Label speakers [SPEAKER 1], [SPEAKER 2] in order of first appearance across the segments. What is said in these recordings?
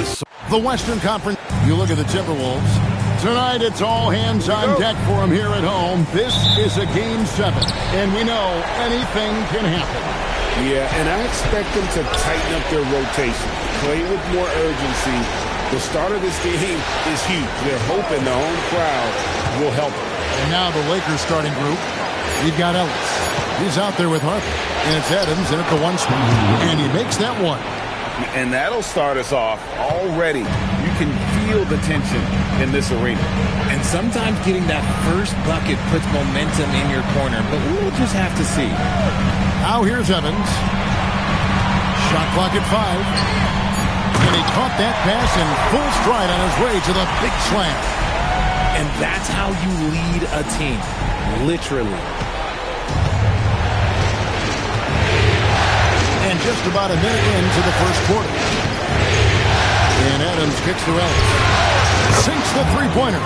[SPEAKER 1] this.
[SPEAKER 2] The Western Conference. You look at the Timberwolves. Tonight, it's all hands on deck for them here at home. This is a Game 7, and we know anything can happen.
[SPEAKER 1] Yeah, and I expect them to tighten up their rotation, play with more urgency. The start of this game is huge. They're hoping the home crowd will help them.
[SPEAKER 2] And now the Lakers starting group. We've got Ellis. He's out there with Harper. And it's Adams in at the 1 spot. And he makes that one.
[SPEAKER 1] And that'll start us off already. You can feel the tension in this arena.
[SPEAKER 3] And sometimes getting that first bucket puts momentum in your corner, but we'll just have to see.
[SPEAKER 2] Now here's Evans. Shot clock at 5. And he caught that pass in full stride on his way to the big slam.
[SPEAKER 3] And that's how you lead a team. Literally.
[SPEAKER 2] And just about a minute into the first quarter. And Adams kicks to Ellis. Sinks the three-pointer.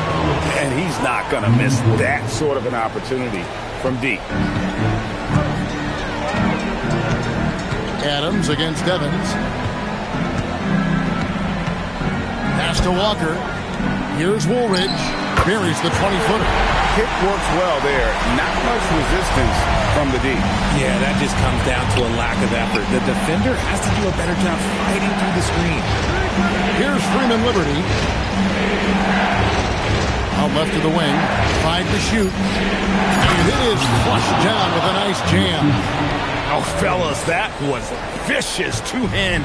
[SPEAKER 1] And he's not going to miss that sort of an opportunity from deep.
[SPEAKER 2] Adams against Evans. Pass to Walker. Here's Woolridge. Buries the 20-footer.
[SPEAKER 1] Kick works well there. Not much resistance from the deep.
[SPEAKER 3] Yeah, that just comes down to a lack of effort. The defender has to do a better job fighting through the screen.
[SPEAKER 2] Here's Freeman Liberty. Out left to the wing. 5 to shoot. And it is flushed down with a nice jam.
[SPEAKER 1] Oh, fellas, that was vicious two-hand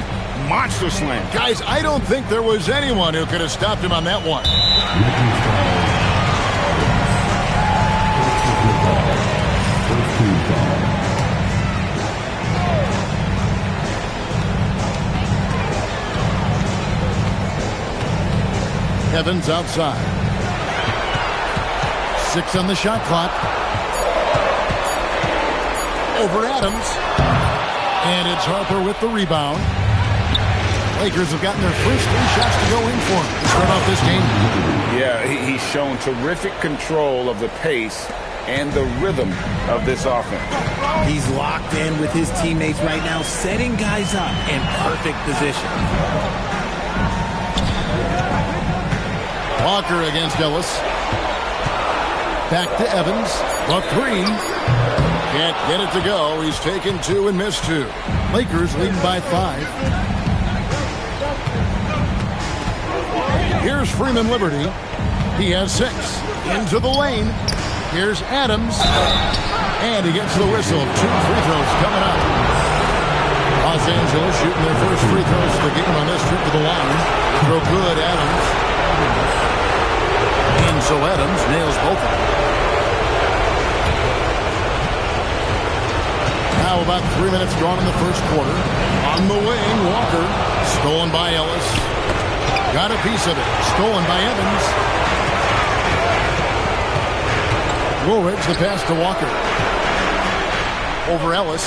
[SPEAKER 1] monster slam.
[SPEAKER 2] Guys, I don't think there was anyone who could have stopped him on that one. Evans outside. 6 on the shot clock. Over Adams. And it's Harper with the rebound. Lakers have gotten their first 3 shots to go in for him to start off this game.
[SPEAKER 1] Yeah, he's shown terrific control of the pace and the rhythm of this offense.
[SPEAKER 3] He's locked in with his teammates right now, setting guys up in perfect position.
[SPEAKER 2] Walker against Ellis. Back to Evans. The 3. Can't get it to go. He's taken 2 and missed 2. Lakers leading by 5. Here's Freeman Liberty. He has 6. Into the lane. Here's Adams. And he gets the whistle. 2 free throws coming up. Los Angeles shooting their first free throws of the game on this trip to the line. Throw good, Adams. And so Adams nails both of them. Now about 3 minutes gone in the first quarter. On the wing, Walker. Stolen by Ellis. Got a piece of it. Stolen by Evans. Woolridge, the pass to Walker. Over Ellis.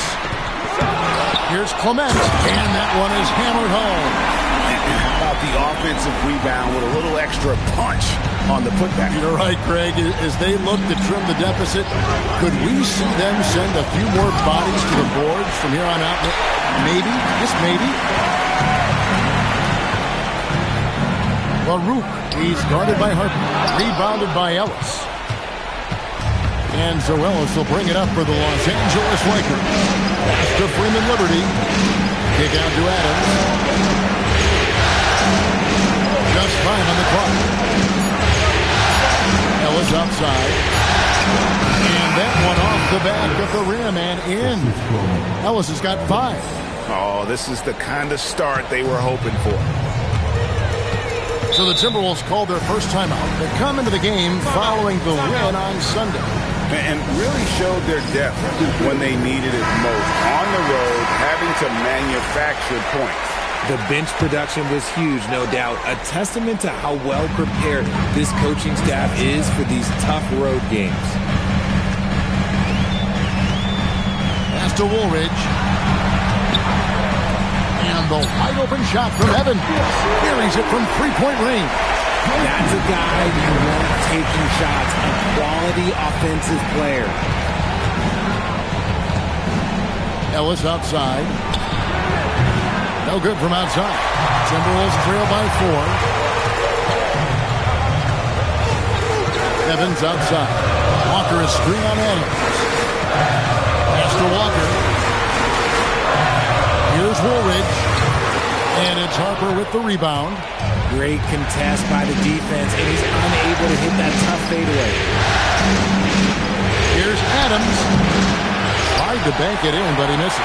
[SPEAKER 2] Here's Clement. And that one is hammered home.
[SPEAKER 1] How about the offensive rebound with a little extra punch on the putback?
[SPEAKER 2] You're right, Craig. As they look to trim the deficit, could we see them send a few more bodies to the boards from here on out? Maybe. Just maybe. Baruch. He's guarded by Harper. Rebounded by Ellis. And so Ellis will bring it up for the Los Angeles Lakers. Pass to Freeman Liberty. Kick out to Adams. Just 5 on the clock. Ellis outside. And that one off the back of the rim and in. Ellis has got 5.
[SPEAKER 1] Oh, this is the kind of start they were hoping for.
[SPEAKER 2] So the Timberwolves called their first timeout. They come into the game following the win on Sunday.
[SPEAKER 1] And really showed their depth when they needed it most. On the road, having to manufacture points.
[SPEAKER 3] The bench production was huge, no doubt. A testament to how well prepared this coaching staff is for these tough road games.
[SPEAKER 2] Pass to Woolridge. And the wide open shot from Evan. Buries it from three-point range.
[SPEAKER 3] That's a guy you want taking shots. A quality offensive player.
[SPEAKER 2] Ellis outside. No good from outside. Timberwolves trail by 4. Evans outside. Walker is screen on Adams. Pass to Walker. Here's Woolridge. And it's Harper with the rebound.
[SPEAKER 3] Great contest by the defense, and he's unable to hit that tough fadeaway.
[SPEAKER 2] Here's Adams. Tried to bank it in, but he misses.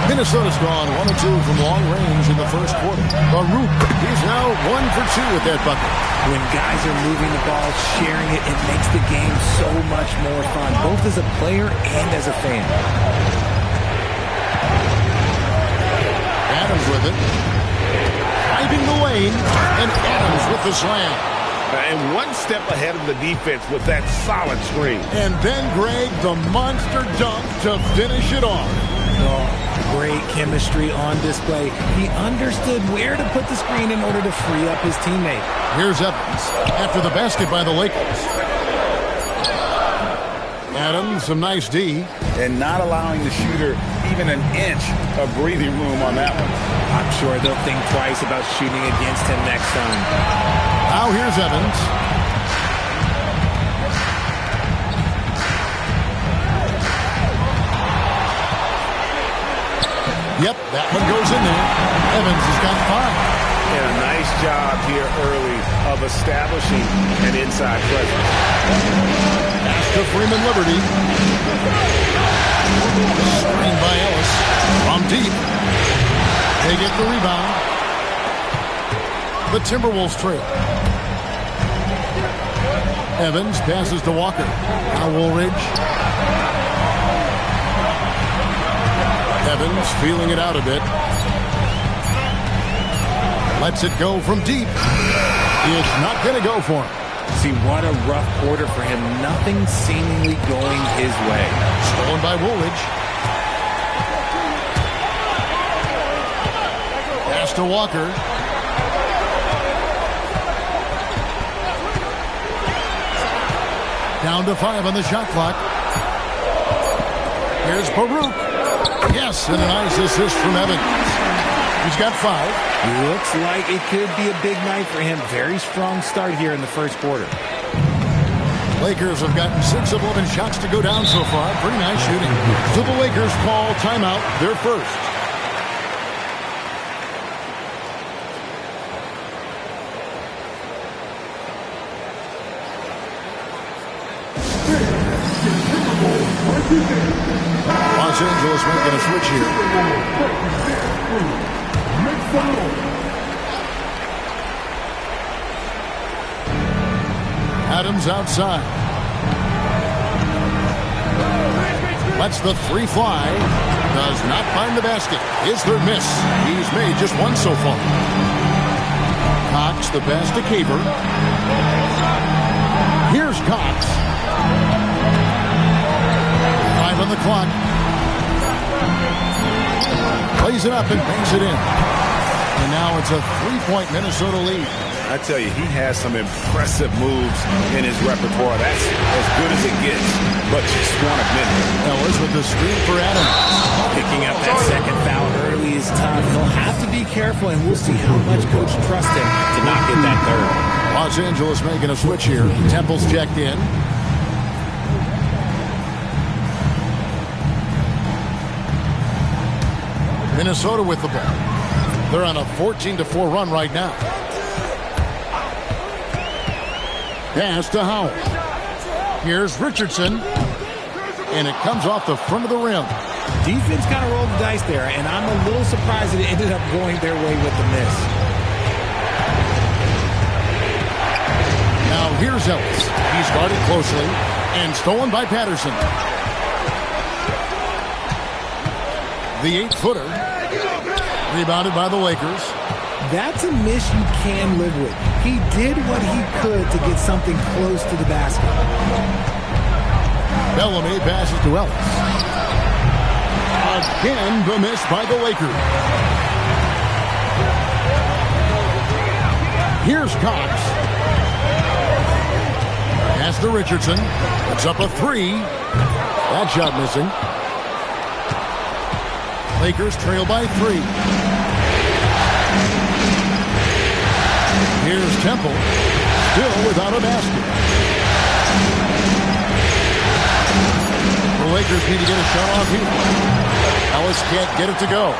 [SPEAKER 2] Minnesota's gone 1 of 2 from long range in the first quarter. Baruch, he's now 1 for 2 with that bucket.
[SPEAKER 3] When guys are moving the ball, sharing it, it makes the game so much more fun, both as a player and as a fan.
[SPEAKER 2] Adams with it. Driving the lane, and Adams with the slam.
[SPEAKER 1] And one step ahead of the defense with that solid screen.
[SPEAKER 2] And then Greg, the monster dunk to finish it off.
[SPEAKER 3] Oh, great chemistry on display. He understood where to put the screen in order to free up his teammate.
[SPEAKER 2] Here's Evans after the basket by the Lakers. Adams, some nice D.
[SPEAKER 1] And not allowing the shooter even an inch of breathing room on that one.
[SPEAKER 3] I'm sure they'll think twice about shooting against him next time.
[SPEAKER 2] Now here's Evans. Yep, that one goes in there. Evans has got 5.
[SPEAKER 1] And a nice job here early of establishing an inside presence.
[SPEAKER 2] Pass to Freeman Liberty. Screen by Ellis. From deep. They get the rebound. The Timberwolves trail. Evans passes to Walker. Now Woolridge. Evans feeling it out a bit. Lets it go from deep. It's not going to go for him.
[SPEAKER 3] See, what a rough quarter for him. Nothing seemingly going his way.
[SPEAKER 2] Stolen by Woolridge. Pass to Walker. Down to 5 on the shot clock. Here's Baruch. Yes, and a nice assist from Evans. He's got 5.
[SPEAKER 3] Looks like it could be a big night for him. Very strong start here in the first quarter.
[SPEAKER 2] Lakers have gotten 6 of 11 shots to go down so far. Pretty nice shooting. So the Lakers call timeout, their first. Los Angeles making a switch here. Adams outside. Lets the 3 fly. Does not find the basket. Is their miss. He's made just 1 so far. Cox, the pass to Caver. Here's Cox. 5 on the clock. Plays it up and banks it in. And now it's a 3-point Minnesota lead.
[SPEAKER 1] I tell you, he has some impressive moves in his repertoire. That's as good as it gets, but just want a minute.
[SPEAKER 2] Ellis with the screen for Adams.
[SPEAKER 3] Picking up that second foul early is tough. He'll have to be careful, and we'll see how much coach trusts him to not get that third.
[SPEAKER 2] Los Angeles making a switch here. Temple's checked in. Minnesota with the ball. They're on a 14-4 run right now. Pass to Howell. Here's Richardson. And it comes off the front of the rim.
[SPEAKER 3] Defense kind of rolled the dice there, and I'm a little surprised that it ended up going their way with the miss.
[SPEAKER 2] Now here's Ellis. He's guarded closely and stolen by Patterson. The 8-footer. Rebounded by the Lakers.
[SPEAKER 3] That's a miss you can live with. He did what he could to get something close to the basket.
[SPEAKER 2] Bellamy passes to Ellis. Again, the miss by the Lakers. Here's Cox. Pass to Richardson. It's up a 3. That shot missing. Lakers trail by 3. Here's Temple, still without a basket. The Lakers need to get a shot off here. Ellis can't get it to go.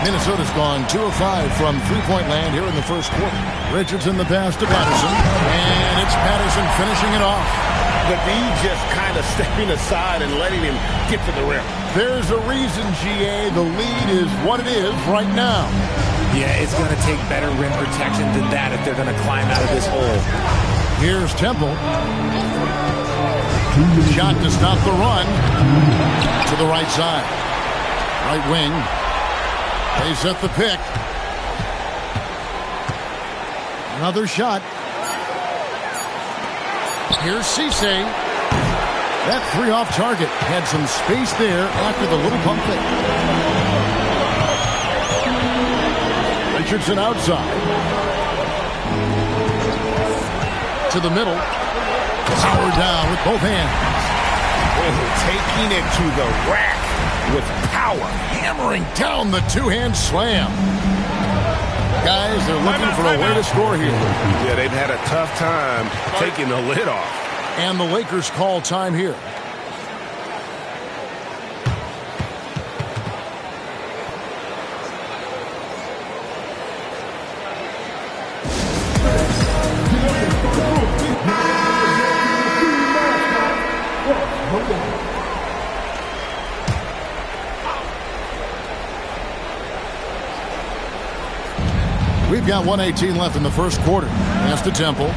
[SPEAKER 2] Minnesota's gone 2 of 5 from three-point land here in the first quarter. Richardson the pass to Patterson, and it's Patterson finishing it off.
[SPEAKER 1] The D just kind of stepping aside and letting him get to the rim.
[SPEAKER 2] There's a reason, GA, the lead is what it is right now.
[SPEAKER 3] Yeah, it's going to take better rim protection than that if they're going to climb out of this hole.
[SPEAKER 2] Here's Temple. Shot to stop the run. To the right side. Right wing. They set the pick. Another shot. Here's Cisse. That 3 off target. Had some space there after the little pump fake. Richardson outside. To the middle. Power down with both hands.
[SPEAKER 1] Taking it to the rack with power.
[SPEAKER 2] Hammering down the two-hand slam. Guys, they're looking for a way to score here.
[SPEAKER 1] Yeah, they've had a tough time taking the lid off.
[SPEAKER 2] And the Lakers call time here. We've got 1:18 left in the first quarter. Pass to Temple.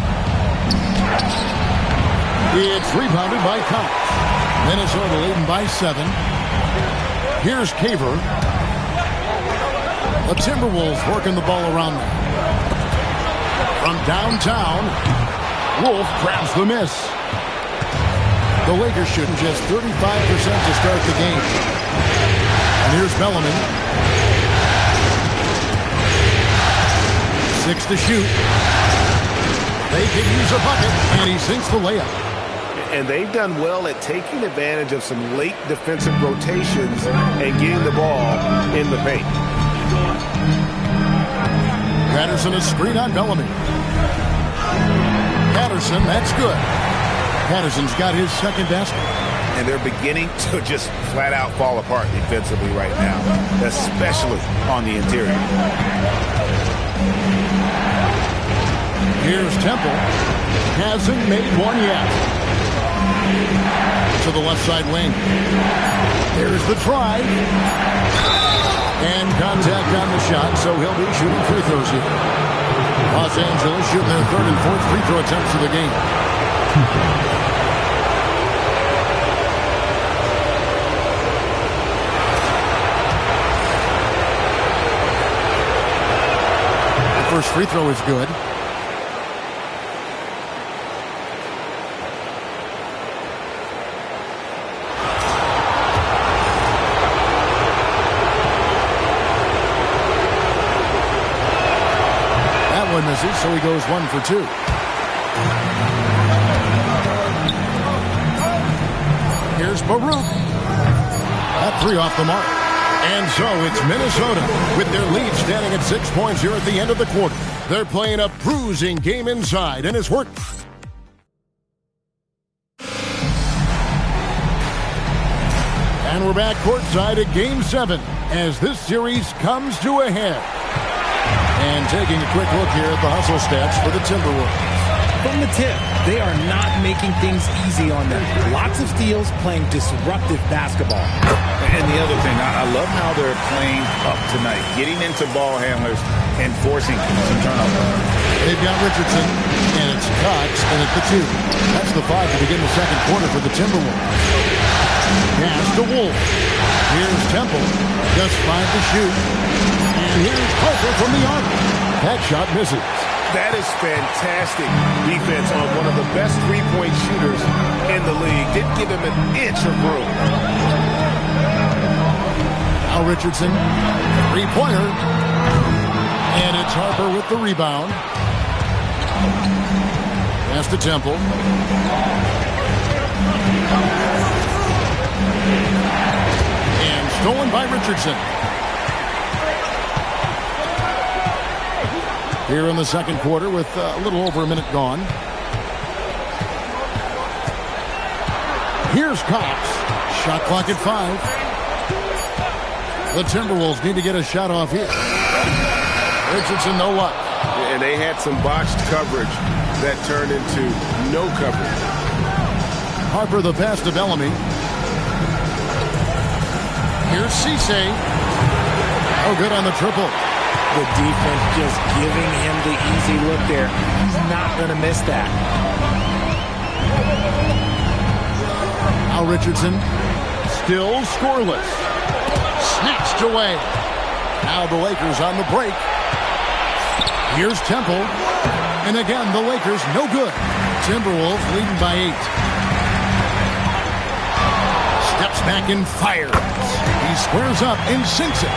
[SPEAKER 2] It's rebounded by Cox. Minnesota leading by 7. Here's Caver. The Timberwolves working the ball around them. From downtown, Wolf grabs the miss. The Lakers shooting just 35% to start the game. And here's Bellamy. 6 to shoot. They could use a bucket, and he sinks the layup.
[SPEAKER 1] And they've done well at taking advantage of some late defensive rotations and getting the ball in the paint.
[SPEAKER 2] Patterson a screen on Bellamy. Patterson, that's good. Patterson's got his second basket.
[SPEAKER 1] And they're beginning to just flat out fall apart defensively right now, especially on the interior.
[SPEAKER 2] Here's Temple. Hasn't made one yet. To the left side wing. There's the try. And contact on the shot, so he'll be shooting free throws here. Los Angeles shooting their third and fourth free throw attempts of the game. The first free throw is good. Misses, so he goes 1 for 2. Here's Baruch. That 3 off the mark. And so it's Minnesota with their lead standing at 6 points here at the end of the quarter. They're playing a bruising game inside, and it's worked. And we're back courtside at Game 7 as this series comes to a head. And taking a quick look here at the hustle stats for the Timberwolves.
[SPEAKER 3] From the tip, they are not making things easy on them. Lots of steals, playing disruptive basketball.
[SPEAKER 4] And the other thing, I love how they're playing up tonight, getting into ball handlers and forcing some turnovers.
[SPEAKER 2] They've got Richardson, and it's Cox, and at the 2. That's the 5 to begin the second quarter for the Timberwolves. Pass to Wolf. Here's Temple, just 5 to shoot. And here's Harper from the arc. That shot misses.
[SPEAKER 1] That is fantastic defense on one of the best three-point shooters in the league. Didn't give him an inch of room.
[SPEAKER 2] Now Richardson, three-pointer. And it's Harper with the rebound. Pass to Temple. And Stolen by Richardson. Here in the second quarter with a little over a minute gone. Here's Cox. Shot clock at 5. The Timberwolves need to get a shot off here. Richardson, no luck.
[SPEAKER 1] And they had some botched coverage that turned into no coverage.
[SPEAKER 2] Harper the pass to Bellamy. Here's Cisse. Oh, good on the triple.
[SPEAKER 3] The defense just giving him the easy look there. He's not going to miss that.
[SPEAKER 2] Now Richardson still scoreless. Snatched away. Now the Lakers on the break. Here's Temple. And again, the Lakers no good. Timberwolves leading by 8. Steps back and fires. He squares up and sinks it.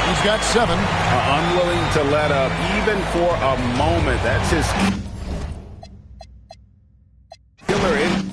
[SPEAKER 2] He's got 7.
[SPEAKER 1] Unwilling to let up even for a moment. That's his killer in.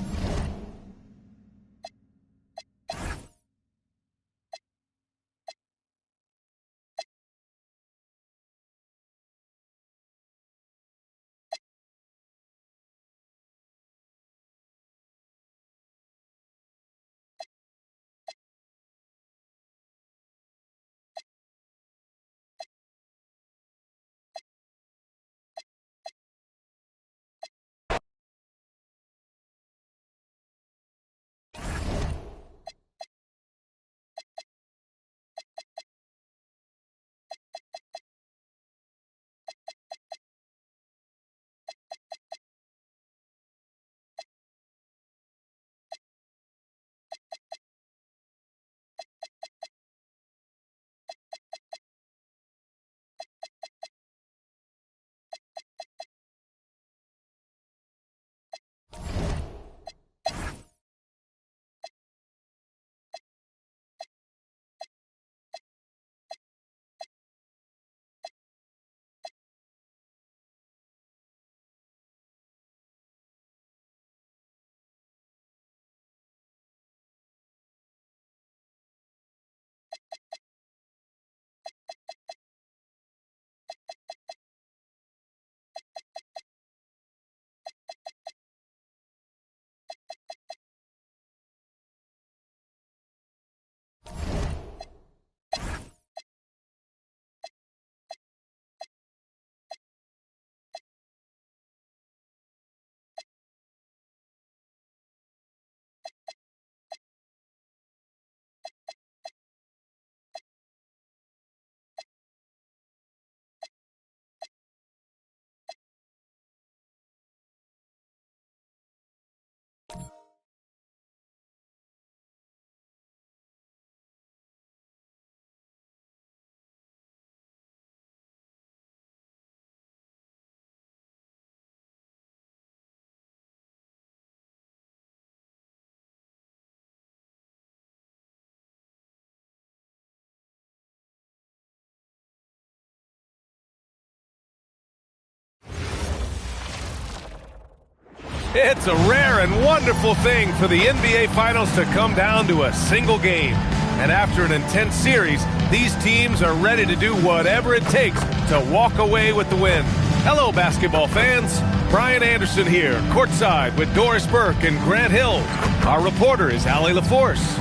[SPEAKER 5] It's a rare and wonderful thing for the NBA Finals to come down to a single game. And after an intense series, these teams are ready to do whatever it takes to walk away with the win. Hello, basketball fans. Brian Anderson here, courtside with Doris Burke and Grant Hill. Our reporter is Allie LaForce.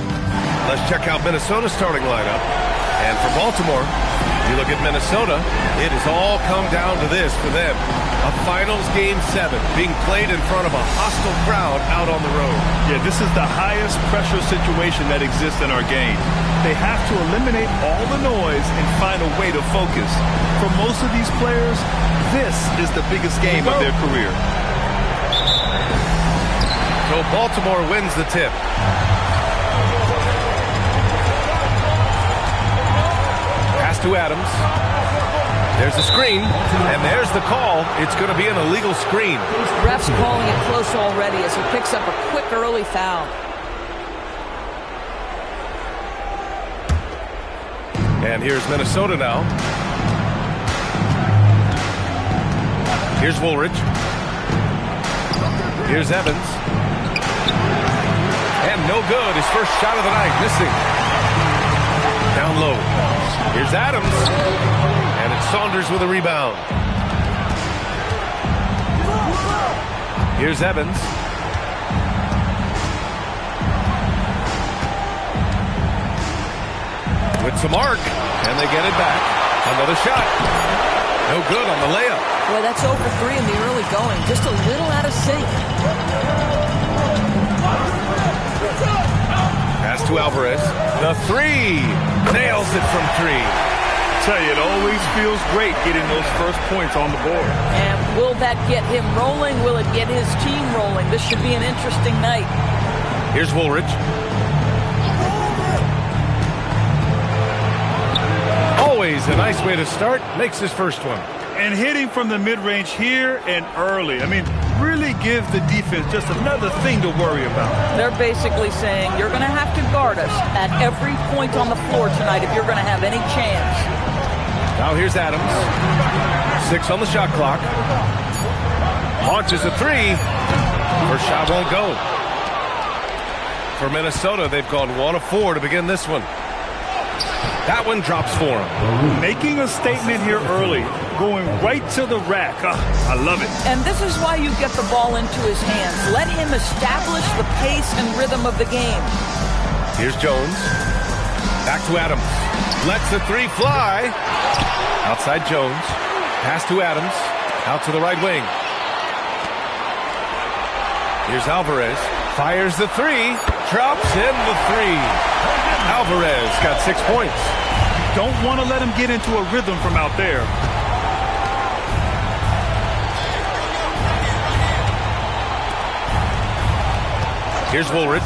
[SPEAKER 5] Let's check out Minnesota's starting lineup. And for Baltimore, you look at Minnesota, it has all come down to this for them. A Finals Game 7 being played in front of a hostile crowd out on the road.
[SPEAKER 6] Yeah, this is the highest pressure situation that exists in our game. They have to eliminate all the noise and find a way to focus. For most of these players, this is the biggest game of their career.
[SPEAKER 5] So Baltimore wins the tip. Pass to Adams. There's the screen, and there's the call. It's going to be an illegal screen.
[SPEAKER 7] Refs calling it close already as he picks up a quick early foul.
[SPEAKER 5] And here's Minnesota now. Here's Woolridge. Here's Evans. And no good. His first shot of the night, missing. Down low. Here's Adams. And it's Saunders with a rebound. Here's Evans. With some arc. And they get it back. Another shot. No good on the layup.
[SPEAKER 7] Boy, that's 0 for 3 in the early going. Just a little out of sync.
[SPEAKER 5] Pass to Alvarez. The three. Nails it from 3.
[SPEAKER 6] Tell you, it always feels great getting those first points on the board.
[SPEAKER 7] And will that get him rolling? Will it get his team rolling? This should be an interesting night.
[SPEAKER 5] Here's Woolridge. Always a nice way to start. Makes his first one.
[SPEAKER 6] And hitting from the mid-range here and early. I mean, really gives the defense just another thing to worry about.
[SPEAKER 7] They're basically saying you're going to have to guard us at every point on the floor tonight if you're going to have any chance.
[SPEAKER 5] Now here's Adams. 6 on the shot clock. Launches a 3. First shot won't go. For Minnesota, they've gone 1 of 4 to begin this one. That one drops for him.
[SPEAKER 6] Making a statement here early. Going right to the rack. I love it.
[SPEAKER 7] And this is why you get the ball into his hands. Let him establish the pace and rhythm of the game.
[SPEAKER 5] Here's Jones. Back to Adams. Lets the 3 fly. Outside Jones. Pass to Adams. Out to the right wing. Here's Alvarez. Fires the 3. Drops in the 3. Alvarez got 6 points.
[SPEAKER 6] Don't want to let him get into a rhythm from out there.
[SPEAKER 5] Here's Woolridge.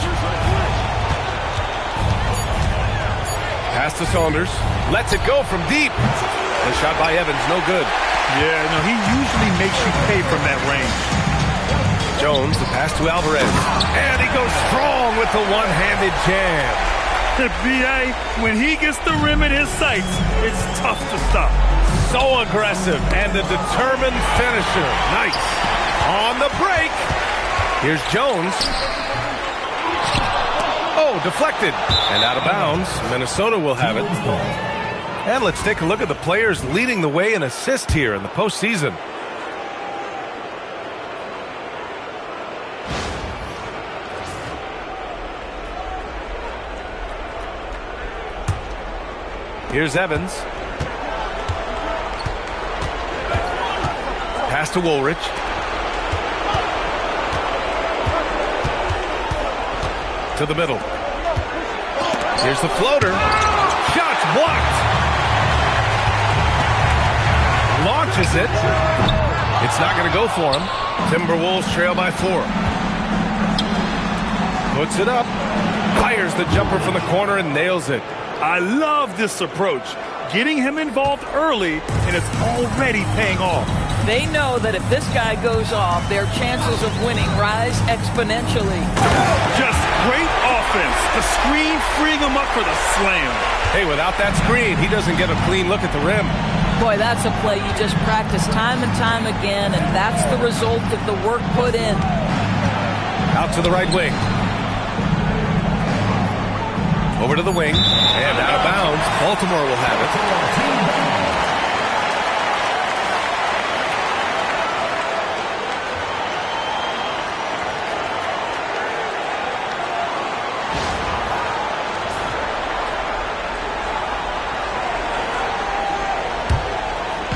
[SPEAKER 5] Pass to Saunders. Lets it go from deep. The shot by Evans, no good.
[SPEAKER 6] Yeah, no, he usually makes you pay from that range.
[SPEAKER 5] Jones, the pass to Alvarez. And he goes strong with the one-handed jam.
[SPEAKER 6] B.A., when he gets the rim in his sights, it's tough to stop.
[SPEAKER 5] So aggressive and a determined finisher. Nice. On the break. Here's Jones. Oh, deflected. And out of bounds. Minnesota will have it. And let's take a look at the players leading the way in assists here in the postseason. Here's Evans. Pass to Woolridge. To the middle. Here's the floater. Shots blocked. Launches it. It's not going to go for him. Timberwolves trail by 4. Puts it up. Fires the jumper from the corner and nails it.
[SPEAKER 6] I love this approach. Getting him involved early, and it's already paying off.
[SPEAKER 7] They know that if this guy goes off, their chances of winning rise exponentially.
[SPEAKER 6] Just great offense. The screen freeing him up for the slam.
[SPEAKER 5] Hey, without that screen, he doesn't get a clean look at the rim.
[SPEAKER 7] Boy, that's a play you just practice time and time again, and that's the result of the work put in.
[SPEAKER 5] Out to the right wing. Over to the wing, and out of bounds. Baltimore will have it.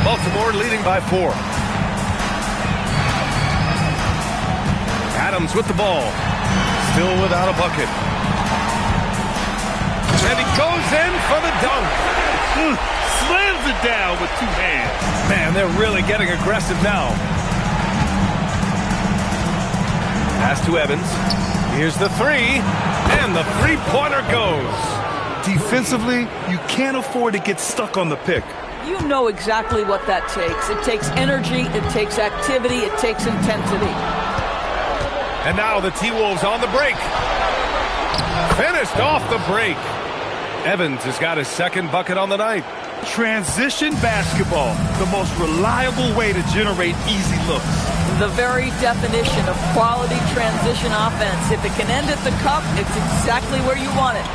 [SPEAKER 5] Baltimore leading by 4. Adams with the ball. Still without a bucket. And he goes in for the dunk.
[SPEAKER 6] Slams it down with 2 hands.
[SPEAKER 5] Man, they're really getting aggressive now. Pass to Evans. Here's the 3. And the 3-pointer goes.
[SPEAKER 6] Defensively, you can't afford to get stuck on the pick.
[SPEAKER 7] You know exactly what that takes. It takes energy, it takes activity, it takes intensity.
[SPEAKER 5] And now the T-Wolves on the break. Finished off the break. Evans has got his 2nd bucket on the night.
[SPEAKER 6] Transition basketball, the most reliable way to generate easy looks.
[SPEAKER 7] The very definition of quality transition offense. If it can end at the cup, it's exactly where you want it.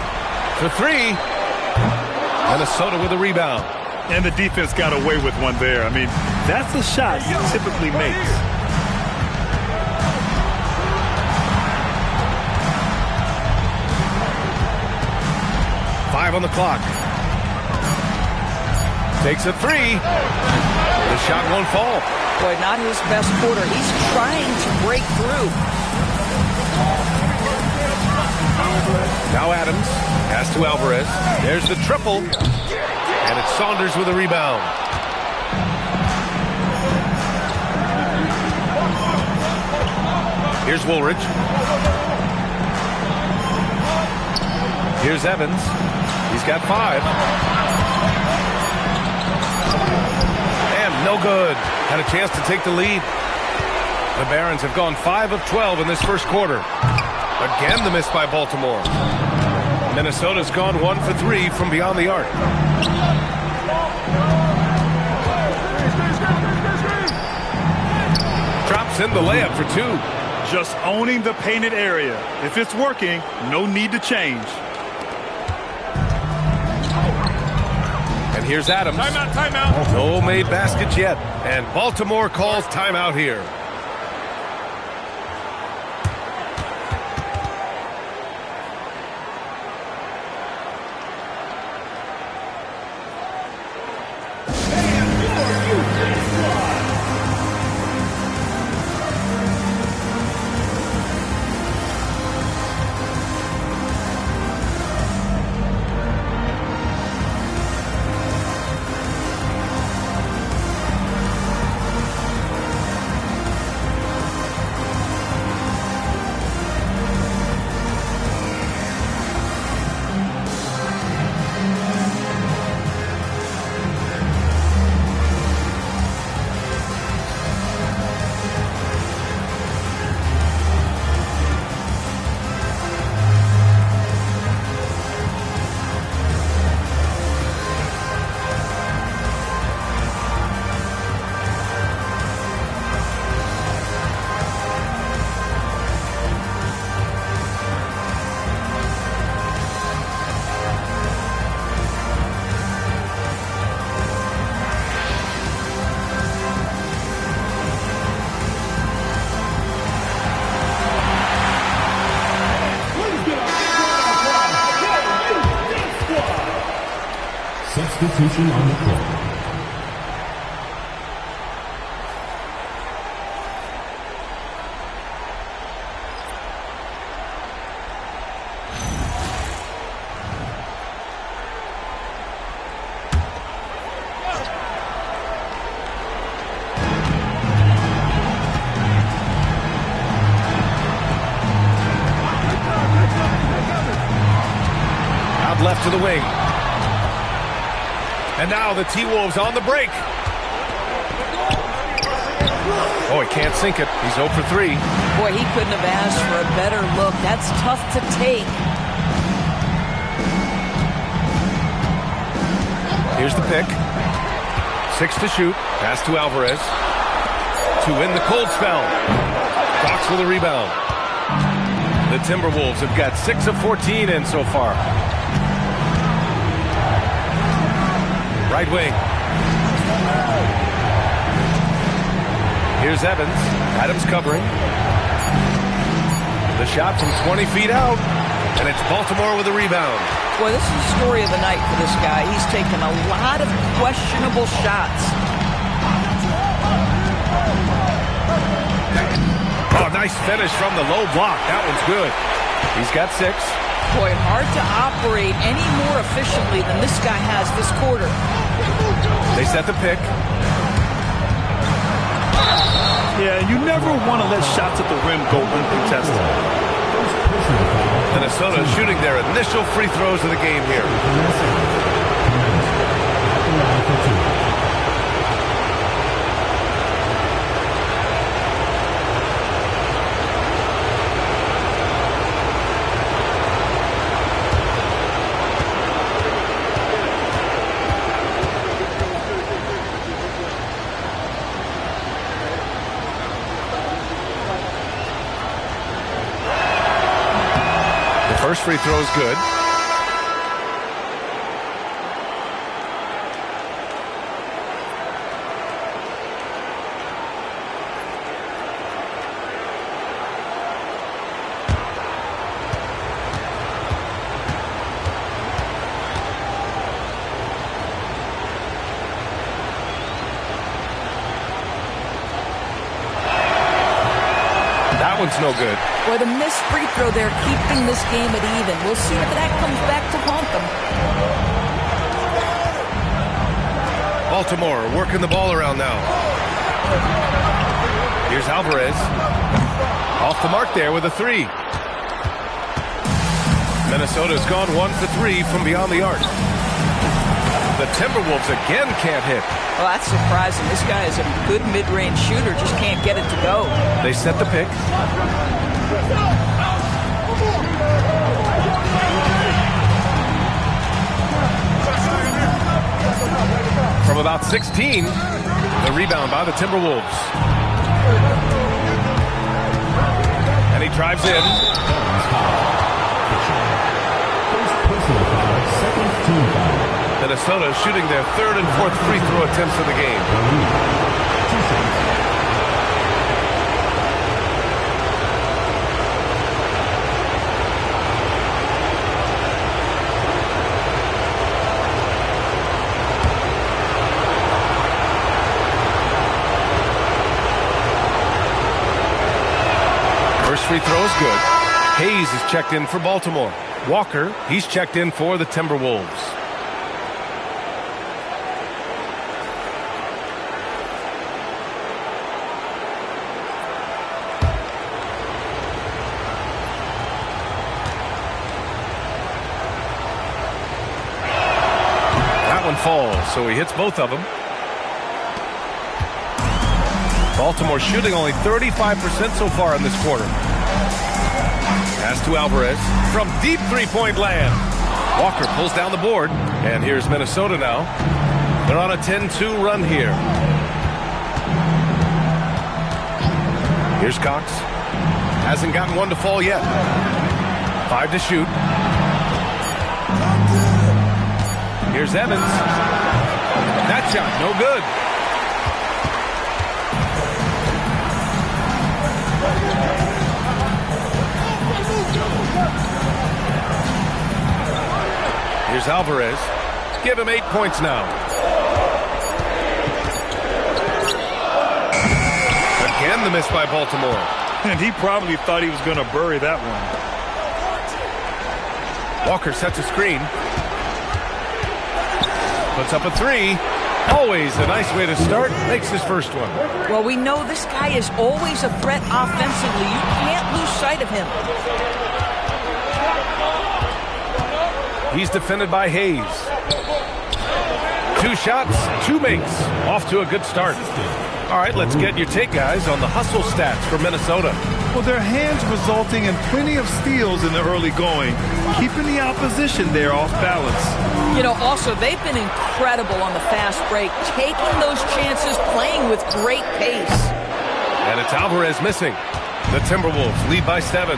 [SPEAKER 5] For 3. Minnesota with a rebound.
[SPEAKER 6] And the defense got away with one there. I mean, that's a shot he typically makes.
[SPEAKER 5] Five on the clock. Takes a three. The shot won't fall.
[SPEAKER 7] Boy, not his best quarter. He's trying to break through.
[SPEAKER 5] Now Adams. Pass to Alvarez. There's the triple. And it's Saunders with a rebound. Here's Woolridge. Here's Evans. He's got 5. And no good. Had a chance to take the lead. The Barons have gone 5 of 12 in this first quarter. Again, the miss by Baltimore. Minnesota's gone 1 for 3 from beyond the arc. Drops in the layup for 2.
[SPEAKER 6] Just owning the painted area. If it's working, no need to change.
[SPEAKER 5] And here's Adams.
[SPEAKER 6] Timeout, timeout.
[SPEAKER 5] No made baskets yet. And Baltimore calls timeout here.
[SPEAKER 8] Substitution on the court.
[SPEAKER 5] Out left to the wing. And now the T-Wolves on the break. Oh, he can't sink it. He's 0 for 3.
[SPEAKER 7] Boy, he couldn't have asked for a better look. That's tough to take.
[SPEAKER 5] Here's the pick. 6 to shoot. Pass to Alvarez. To win the cold spell. Fox with a rebound. The Timberwolves have got 6 of 14 in so far. Right wing. Here's Evans. Adams covering. The shot from 20 feet out. And it's Baltimore with a rebound.
[SPEAKER 7] Boy, this is the story of the night for this guy. He's taken a lot of questionable shots.
[SPEAKER 5] Oh, nice finish from the low block. That one's good. He's got 6.
[SPEAKER 7] Boy, hard to operate any more efficiently than this guy has this quarter.
[SPEAKER 5] They set the pick.
[SPEAKER 6] Yeah, you never want to let shots at the rim go uncontested.
[SPEAKER 5] Minnesota shooting their initial free throws of the game here. First free throw is good. That's no good.
[SPEAKER 7] Boy, the missed free throw there, keeping this game at even. We'll see if that comes back to haunt them.
[SPEAKER 5] Baltimore working the ball around now. Here's Alvarez. Off the mark there with a three. Minnesota's gone 1 for 3 from beyond the arc. The Timberwolves again can't hit.
[SPEAKER 7] Well, that's surprising. This guy is a good mid-range shooter, just can't get it to go.
[SPEAKER 5] They set the pick. From about 16, the rebound by the Timberwolves. And he drives in. Minnesota shooting their third and fourth free throw attempts of the game. First free throw is good. Hayes is checked in for Baltimore. Walker, he's checked in for the Timberwolves. That one falls, so he hits both of them. Baltimore shooting only 35% so far in this quarter. Pass to Alvarez from deep three-point land. Walker pulls down the board, and here's Minnesota now. They're on a 10-2 run here. Here's Cox. Hasn't gotten one to fall yet. 5 to shoot. Here's Evans. That shot, no good. Here's Alvarez. Give him 8 points now. Again, the miss by Baltimore.
[SPEAKER 6] And he probably thought he was going to bury that one.
[SPEAKER 5] Walker sets a screen. Puts up a three. Always a nice way to start. Makes his first one.
[SPEAKER 7] Well, we know this guy is always a threat offensively. You can't lose sight of him.
[SPEAKER 5] He's defended by Hayes. 2 shots, 2 makes. Off to a good start. All right, let's get your take, guys, on the hustle stats for Minnesota.
[SPEAKER 6] Well, their hands resulting in plenty of steals in the early going, keeping the opposition there off balance.
[SPEAKER 7] You know, also, they've been incredible on the fast break, taking those chances, playing with great pace.
[SPEAKER 5] And it's Alvarez missing. The Timberwolves lead by 7.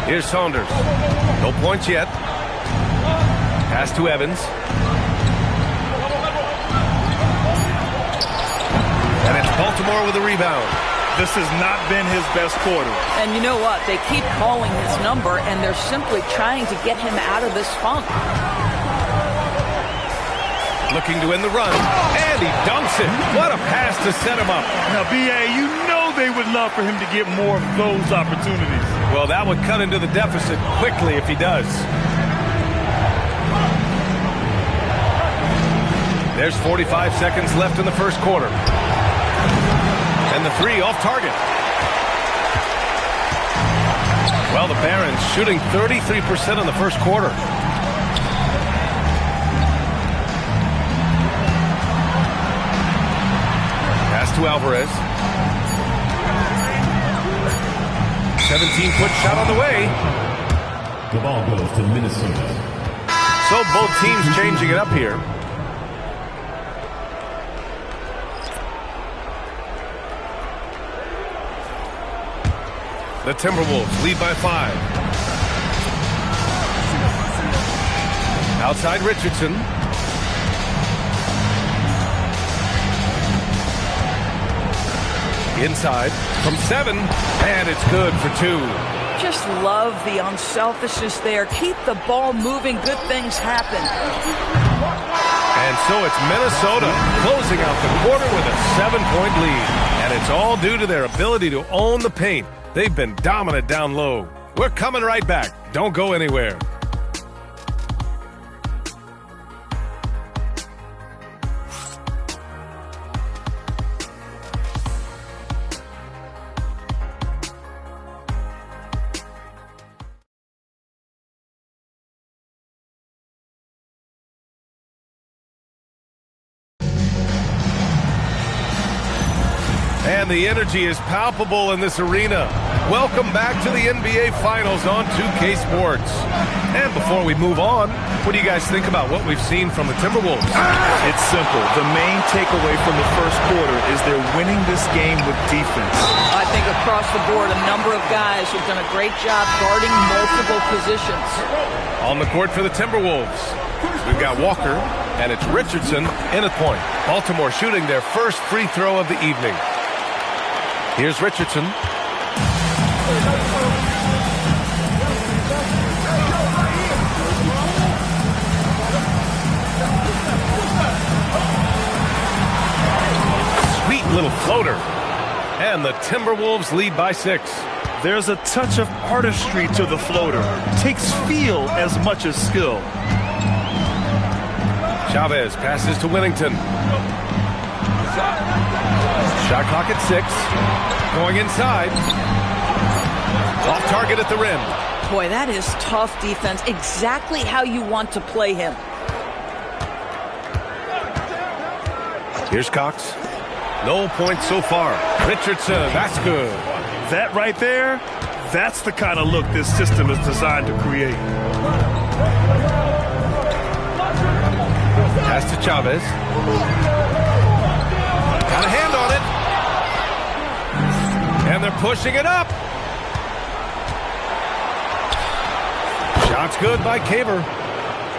[SPEAKER 5] Here's Saunders. No points yet. Pass to Evans. And it's Baltimore with a rebound.
[SPEAKER 6] This has not been his best quarter.
[SPEAKER 7] And you know what? They keep calling his number, and they're simply trying to get him out of this funk.
[SPEAKER 5] Looking to end the run. And he dunks it. What a pass to set him up.
[SPEAKER 6] Now, B.A., you know they would love for him to get more of those opportunities.
[SPEAKER 5] Well, that would cut into the deficit quickly if he does. There's 45 seconds left in the first quarter. And the three off target. Well, the Barons shooting 33% in the first quarter. Pass to Alvarez. 17-foot shot on the way.
[SPEAKER 8] The ball goes to Minnesota.
[SPEAKER 5] So both teams changing it up here. The Timberwolves lead by 5. Outside Richardson. Inside from 7, and it's good for 2.
[SPEAKER 7] Just love the unselfishness there. Keep the ball moving. Good things happen.
[SPEAKER 5] And so it's Minnesota closing out the quarter with a 7-point lead. And it's all due to their ability to own the paint. They've been dominant down low. We're coming right back. Don't go anywhere. And the energy is palpable in this arena. Welcome back to the NBA Finals on 2K Sports. And before we move on, what do you guys think about what we've seen from the Timberwolves?
[SPEAKER 6] It's simple. The main takeaway from the first quarter is they're winning this game with defense.
[SPEAKER 7] I think across the board, a number of guys who've done a great job guarding multiple positions.
[SPEAKER 5] On the court for the Timberwolves, we've got Walker, and it's Richardson in at point. Baltimore shooting their first free throw of the evening. Here's Richardson. Sweet little floater. And the Timberwolves lead by 6.
[SPEAKER 6] There's a touch of artistry to the floater. Takes feel as much as skill.
[SPEAKER 5] Chavez passes to Whittington. Shot clock at 6. Going inside. Off target at the rim.
[SPEAKER 7] Boy, that is tough defense. Exactly how you want to play him.
[SPEAKER 5] Here's Cox. No points so far. Richardson, that's good.
[SPEAKER 6] That right there, that's the kind of look this system is designed to create.
[SPEAKER 5] Pass to Chavez. Got a hand on it. And they're pushing it up. Shot's good by Caver.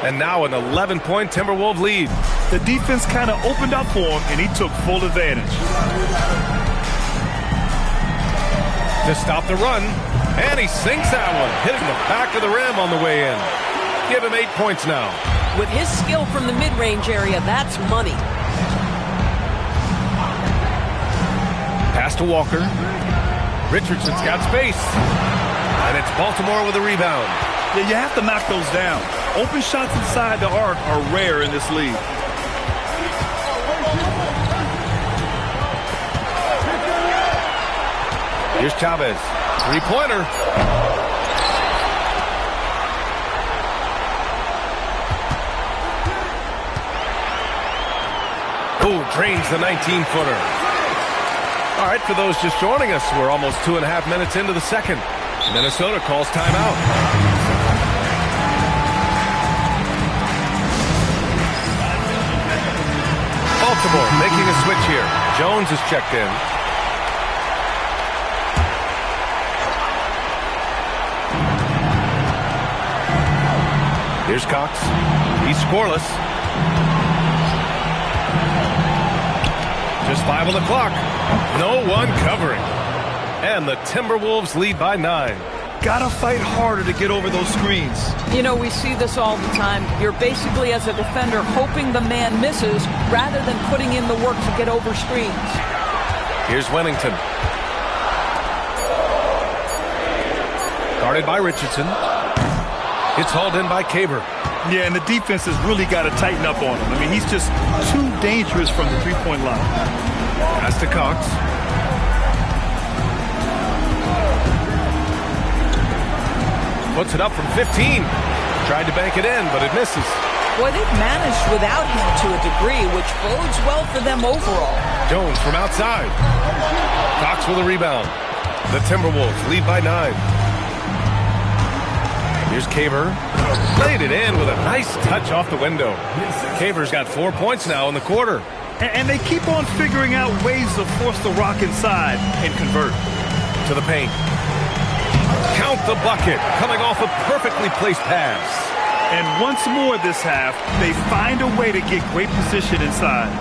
[SPEAKER 5] And now an 11-point Timberwolves lead.
[SPEAKER 6] The defense kind of opened up for him, and he took full advantage.
[SPEAKER 5] To stop the run. And he sinks that one, hitting the back of the rim on the way in. Give him 8 points now.
[SPEAKER 7] With his skill from the mid-range area, that's money.
[SPEAKER 5] Pass to Walker. Richardson's got space. And it's Baltimore with a rebound.
[SPEAKER 6] Yeah, you have to knock those down. Open shots inside the arc are rare in this league.
[SPEAKER 5] Here's Chavez. Three-pointer. Oh, drains the 19-footer. All right, for those just joining us, we're almost 2.5 minutes into the second. Minnesota calls timeout. Baltimore making a switch here. Jones is checked in. Here's Cox. He's scoreless. Just 5 on the clock. No one covering. And the Timberwolves lead by 9.
[SPEAKER 6] Gotta fight harder to get over those screens.
[SPEAKER 7] You know, we see this all the time. You're basically, as a defender, hoping the man misses rather than putting in the work to get over screens.
[SPEAKER 5] Here's Whittington. Guarded by Richardson. It's hauled in by Caver.
[SPEAKER 6] Yeah, and the defense has really got to tighten up on him. I mean, he's just too dangerous from the three-point line.
[SPEAKER 5] Pass to Cox. Puts it up from 15. Tried to bank it in, but it misses.
[SPEAKER 7] Boy, they've managed without him to a degree, which bodes well for them overall.
[SPEAKER 5] Jones from outside. Cox with a rebound. The Timberwolves lead by 9. Here's Caver. Laid it in with a nice touch off the window. Caver's got 4 points now in the quarter.
[SPEAKER 6] And they keep on figuring out ways to force the rock inside and convert.
[SPEAKER 5] To the paint. Count the bucket. Coming off a perfectly placed pass.
[SPEAKER 6] And once more this half, they find a way to get great position inside.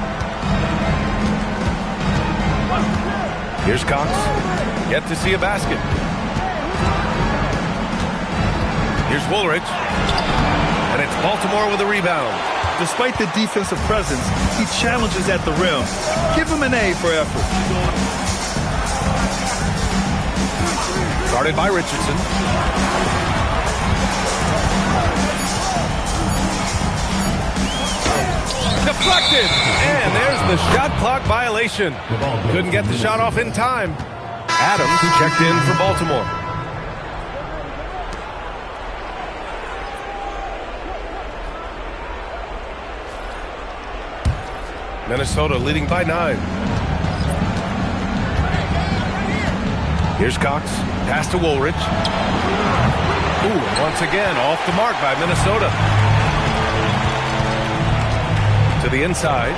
[SPEAKER 5] Here's Cox. Yet to see a basket. Here's Woolridge. And it's Baltimore with a rebound.
[SPEAKER 6] Despite the defensive presence, he challenges at the rim. Give him an A for effort.
[SPEAKER 5] Guarded by Richardson. Deflected! And there's the shot clock violation. Couldn't get the shot off in time. Adams checked in for Baltimore. Minnesota leading by 9. Here's Cox. Pass to Woolridge. Ooh, once again, off the mark by Minnesota. To the inside.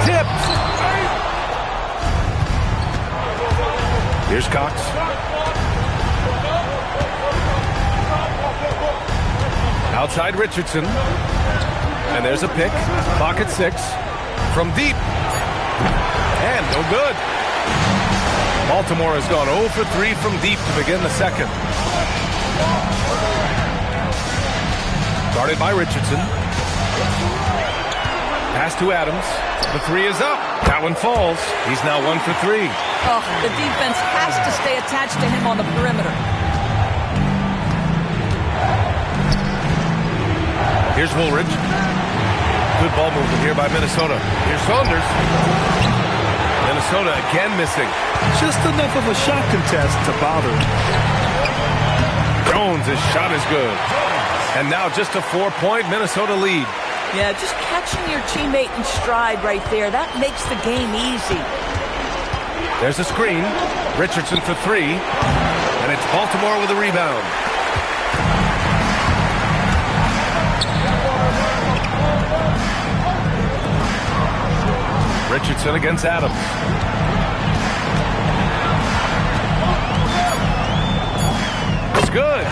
[SPEAKER 5] Tipped. Here's Cox. Outside Richardson. And there's a pick. Clock at 6. From deep. And no good. Baltimore has gone 0 for 3 from deep to begin the second. Guarded by Richardson. Pass to Adams. The 3 is up. That one falls. He's now 1 for 3.
[SPEAKER 7] Oh, the defense has to stay attached to him on the perimeter.
[SPEAKER 5] Here's Woolridge. Good ball movement here by Minnesota. Here's Saunders. Minnesota again missing.
[SPEAKER 6] Just enough of a shot contest to bother him.
[SPEAKER 5] Jones' shot is good. And now just a 4-point Minnesota lead.
[SPEAKER 7] Yeah, just catching your teammate in stride right there. That makes the game easy.
[SPEAKER 5] There's a screen. Richardson for 3. And it's Baltimore with a rebound. Richardson against Adams. It's good.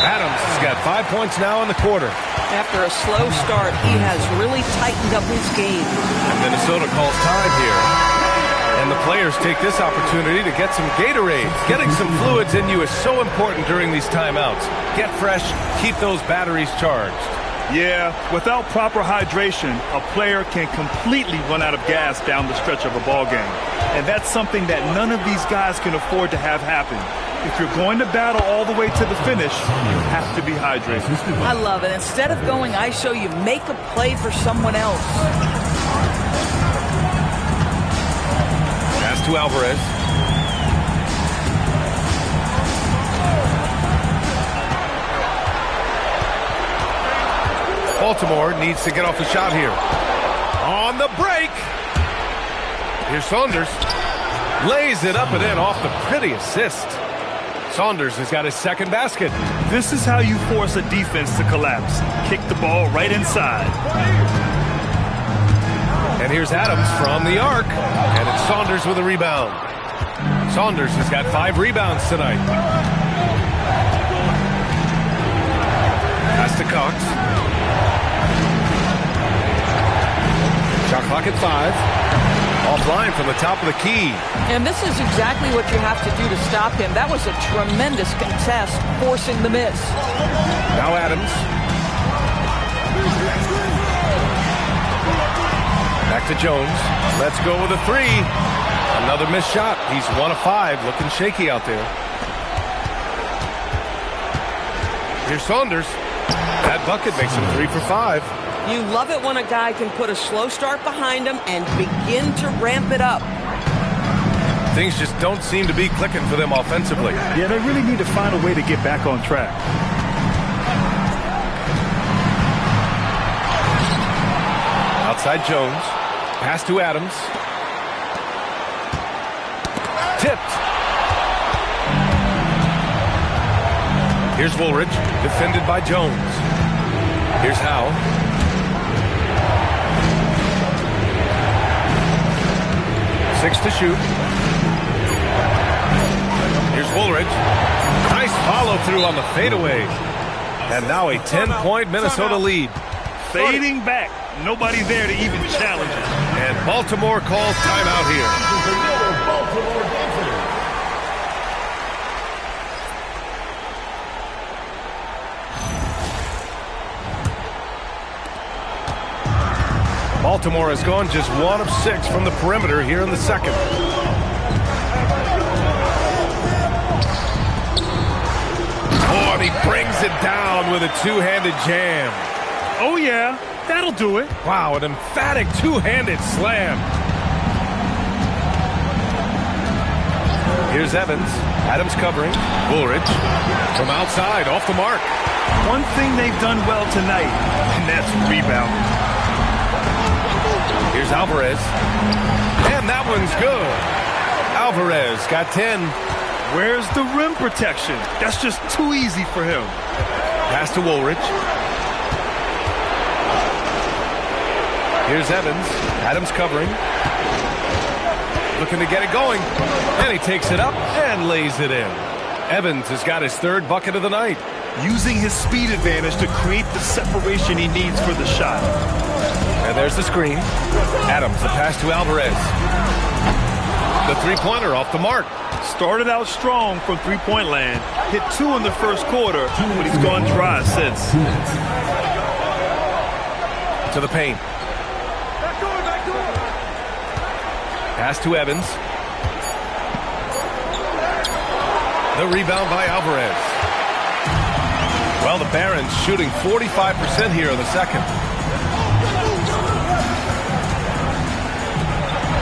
[SPEAKER 5] Adams has got 5 points now in the quarter.
[SPEAKER 7] After a slow start, he has really tightened up his game.
[SPEAKER 5] And Minnesota calls time here. And the players take this opportunity to get some Gatorade. Getting some fluids in you is so important during these timeouts. Get fresh, keep those batteries charged.
[SPEAKER 6] Yeah, without proper hydration, a player can completely run out of gas down the stretch of a ball game. And that's something that none of these guys can afford to have happen. If you're going to battle all the way to the finish, you have to be hydrated.
[SPEAKER 7] I love it. Instead of going ISO, you make a play for someone else.
[SPEAKER 5] Pass to Alvarez. Baltimore needs to get off the shot here. On the break. Here's Saunders. Lays it up and in off the pretty assist. Saunders has got his second basket.
[SPEAKER 6] This is how you force a defense to collapse. Kick the ball right inside.
[SPEAKER 5] And here's Adams from the arc. And it's Saunders with a rebound. Saunders has got 5 rebounds tonight. Pass to Cox. Shot clock at 5. Offline from the top of the key.
[SPEAKER 7] And this is exactly what you have to do to stop him. That was a tremendous contest, forcing the miss.
[SPEAKER 5] Now Adams. Back to Jones. Let's go with a 3. Another missed shot. He's 1 of 5. Looking shaky out there. Here's Saunders. That bucket makes him 3 for 5.
[SPEAKER 7] You love it when a guy can put a slow start behind him and begin to ramp it up.
[SPEAKER 5] Things just don't seem to be clicking for them offensively.
[SPEAKER 6] Yeah, they really need to find a way to get back on track.
[SPEAKER 5] Outside Jones. Pass to Adams. Tipped. Here's Woolridge. Defended by Jones. Here's Howe. 6 to shoot. Here's Woolridge. Nice follow through on the fadeaway. And now a 10-point Minnesota lead.
[SPEAKER 6] Fading back. Nobody there to even challenge it.
[SPEAKER 5] And Baltimore calls timeout here. Baltimore has gone just 1 of 6 from the perimeter here in the second. lays it down with a two-handed jam.
[SPEAKER 6] Oh, yeah, that'll do it.
[SPEAKER 5] Wow, an emphatic two-handed slam. Here's Evans. Adams covering. Woolridge from outside, off the mark.
[SPEAKER 6] One thing they've done well tonight, and that's rebound.
[SPEAKER 5] Here's Alvarez. And that one's good. Alvarez got 10.
[SPEAKER 6] Where's the rim protection? That's just too easy for him.
[SPEAKER 5] Pass to Woolridge. Here's Evans. Adams covering. Looking to get it going. And he takes it up and lays it in. Evans has got his third bucket of the night.
[SPEAKER 6] Using his speed advantage to create the separation he needs for the shot.
[SPEAKER 5] And there's the screen. Adams, the pass to Alvarez. The three-pointer off the mark.
[SPEAKER 6] Started out strong from three-point land. Hit 2 in the first quarter, but he's gone dry since.
[SPEAKER 5] To the paint. Pass to Evans. The rebound by Alvarez. Well, the Barons shooting 45% here in the second.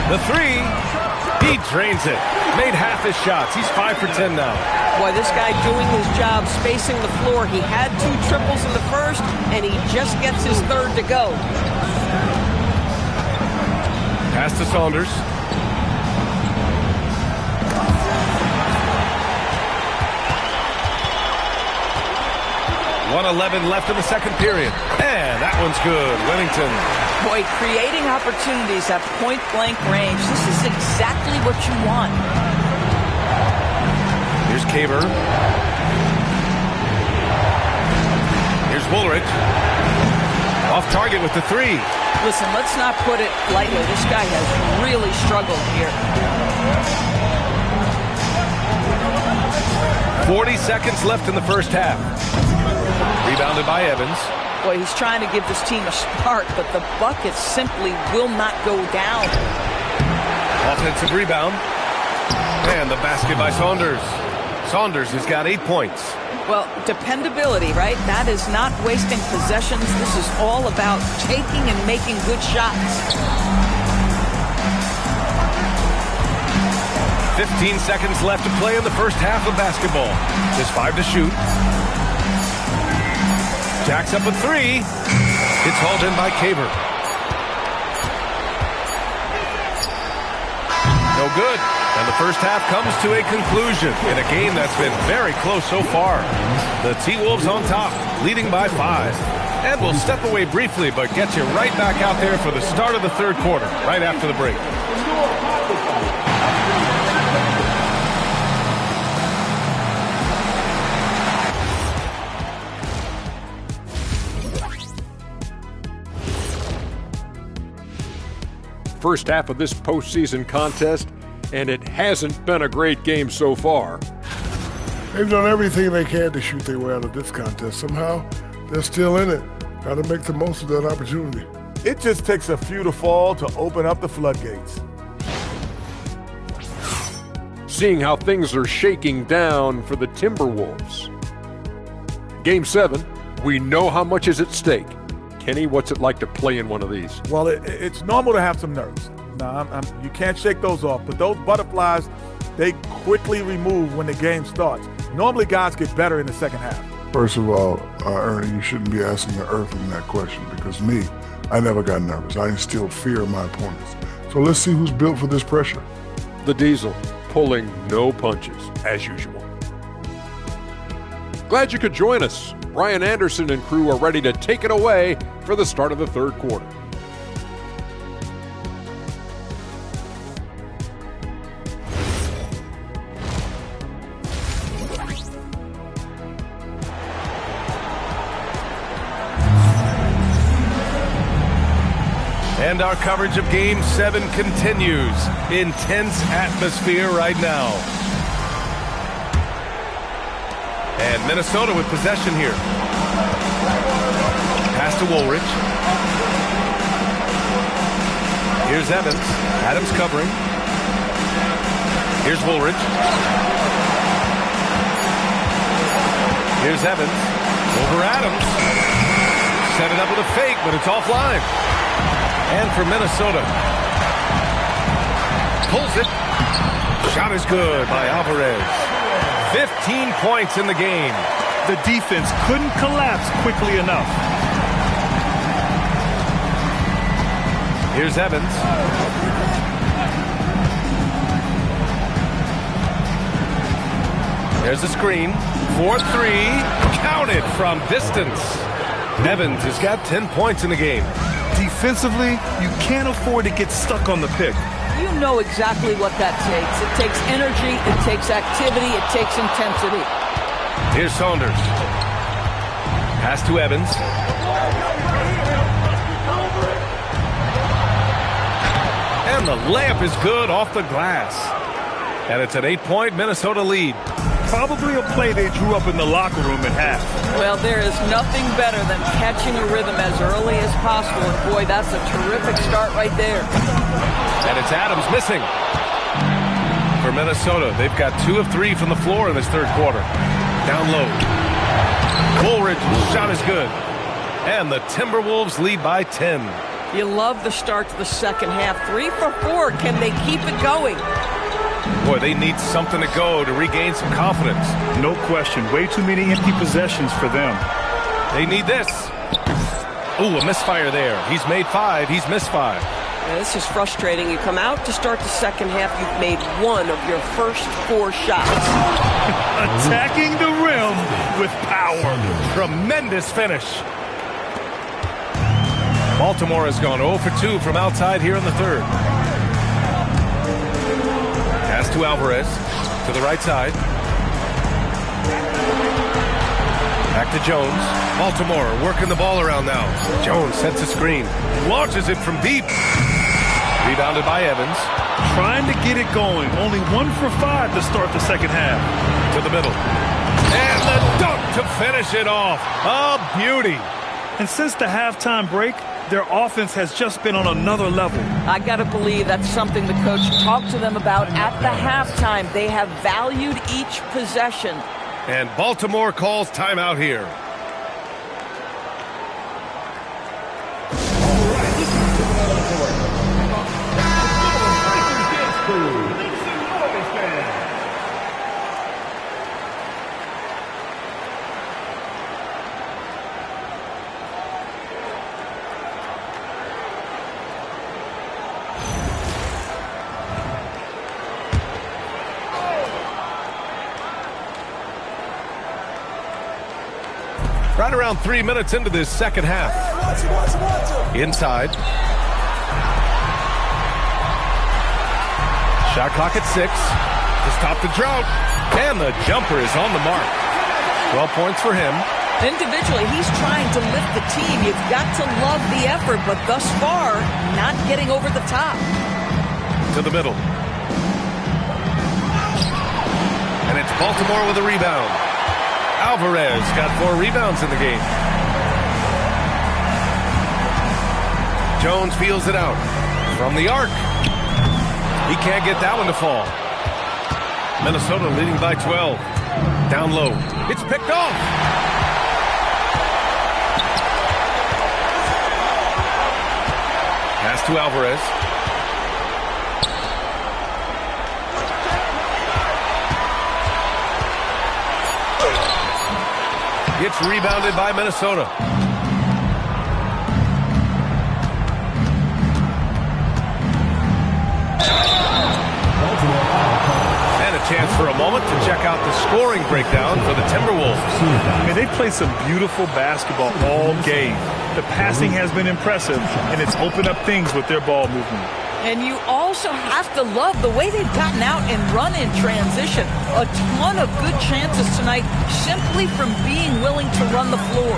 [SPEAKER 5] The three. He drains it. Made half his shots. He's 5 for 10 now.
[SPEAKER 7] Boy, this guy doing his job, spacing the floor. He had 2 triples in the first, and he just gets his third to go.
[SPEAKER 5] Pass to Saunders. .111 left in the second period. And that one's good. Wennington.
[SPEAKER 7] Boy, creating opportunities at point-blank range. This is exactly what you want.
[SPEAKER 5] Here's Caver. Here's Woolridge. Off target with the three.
[SPEAKER 7] Listen, let's not put it lightly. This guy has really struggled here.
[SPEAKER 5] 40 seconds left in the first half. Rebounded by Evans.
[SPEAKER 7] Boy, he's trying to give this team a spark, but the bucket simply will not go down.
[SPEAKER 5] Offensive rebound. And the basket by Saunders. Saunders has got 8 points.
[SPEAKER 7] Well, dependability, right? That is not wasting possessions. This is all about taking and making good shots.
[SPEAKER 5] 15 seconds left to play in the first half of basketball. Just 5 to shoot. Jacks up a three. It's hauled in by Caver. No good. And the first half comes to a conclusion in a game that's been very close so far. The T-Wolves on top, leading by 5. And we'll step away briefly, but get you right back out there for the start of the third quarter, right after the break.
[SPEAKER 9] First half of this postseason contest, and it hasn't been a great game so far.
[SPEAKER 10] They've done everything they can to shoot their way out of this contest. Somehow, they're still in it. Got to make the most of that opportunity.
[SPEAKER 11] It just takes a few to fall to open up the floodgates.
[SPEAKER 9] Seeing how things are shaking down for the Timberwolves. Game 7, we know how much is at stake. Kenny, what's it like to play in one of these?
[SPEAKER 11] Well, it's normal to have some nerves. Now, you can't shake those off, but those butterflies, they quickly remove when the game starts. Normally, guys get better in the second half.
[SPEAKER 10] First of all, Ernie, you shouldn't be asking the Earthling that question because me, I never got nervous. I instilled fear in my opponents. So let's see who's built for this pressure.
[SPEAKER 9] The Diesel pulling no punches, as usual. Glad you could join us. Brian Anderson and crew are ready to take it away for the start of the third quarter.
[SPEAKER 5] And our coverage of Game 7 continues. Intense atmosphere right now. And Minnesota with possession here. Pass to Woolridge. Here's Evans. Adams covering. Here's Woolridge. Here's Evans. Over Adams. Set it up with a fake, but it's offline. And for Minnesota. Pulls it. Shot is good by Alvarez. 15 points in the game.
[SPEAKER 6] The defense couldn't collapse quickly enough.
[SPEAKER 5] Here's Evans. There's the screen. 4-3. Counted from distance. Evans has got 10 points in the game.
[SPEAKER 6] Defensively, you can't afford to get stuck on the pick.
[SPEAKER 7] You know exactly what that takes. It takes energy, it takes activity, it takes intensity.
[SPEAKER 5] Here's Saunders. Pass to Evans. And the layup is good off the glass. And it's an 8-point Minnesota lead.
[SPEAKER 6] Probably a play they drew up in the locker room at half.
[SPEAKER 7] Well, there is nothing better than catching a rhythm as early as possible. And boy, that's a terrific start right there.
[SPEAKER 5] And it's Adams missing. For Minnesota, they've got 2 of 3 from the floor in this third quarter. Down low. Woolridge's shot is good. And the Timberwolves lead by 10.
[SPEAKER 7] You love the start to the second half. 3 for 4. Can they keep it going?
[SPEAKER 5] Boy, they need something to go to regain some confidence.
[SPEAKER 6] No question. Way too many empty possessions for them.
[SPEAKER 5] They need this. Ooh, a misfire there. He's made 5. He's missed 5.
[SPEAKER 7] Yeah, this is frustrating. You come out to start the second half, you've made 1 of your first 4 shots.
[SPEAKER 6] Attacking the rim with power.
[SPEAKER 5] Tremendous finish. Baltimore has gone 0 for 2 from outside here in the third. Pass to Alvarez to the right side. Back to Jones. Baltimore working the ball around now. Jones sets a screen. Launches it from deep. Rebounded by Evans.
[SPEAKER 6] Trying to get it going. Only 1 for 5 to start the second half.
[SPEAKER 5] To the middle. And the dunk to finish it off. A beauty.
[SPEAKER 6] And since the halftime break, their offense has just been on another level.
[SPEAKER 7] I got to believe that's something the coach talked to them about at the halftime. They have valued each possession.
[SPEAKER 5] And Baltimore calls timeout here. Right around 3 minutes into this second half. Inside. Shot clock at 6 to stop the drought. And the jumper is on the mark. 12 points for him.
[SPEAKER 7] Individually, he's trying to lift the team. You've got to love the effort, but thus far, not getting over the top.
[SPEAKER 5] To the middle. And it's Baltimore with a rebound. Alvarez got 4 rebounds in the game. Jones feels it out from the arc. He can't get that one to fall. Minnesota leading by 12. Down low. It's picked off. Pass to Alvarez. It's rebounded by Minnesota. And a chance for a moment to check out the scoring breakdown for the Timberwolves.
[SPEAKER 6] I mean, they've played some beautiful basketball all game. The passing has been impressive, and it's opened up things with their ball movement.
[SPEAKER 7] And you also have to love the way they've gotten out and run in transition. A ton of good chances tonight simply from being willing to run the floor.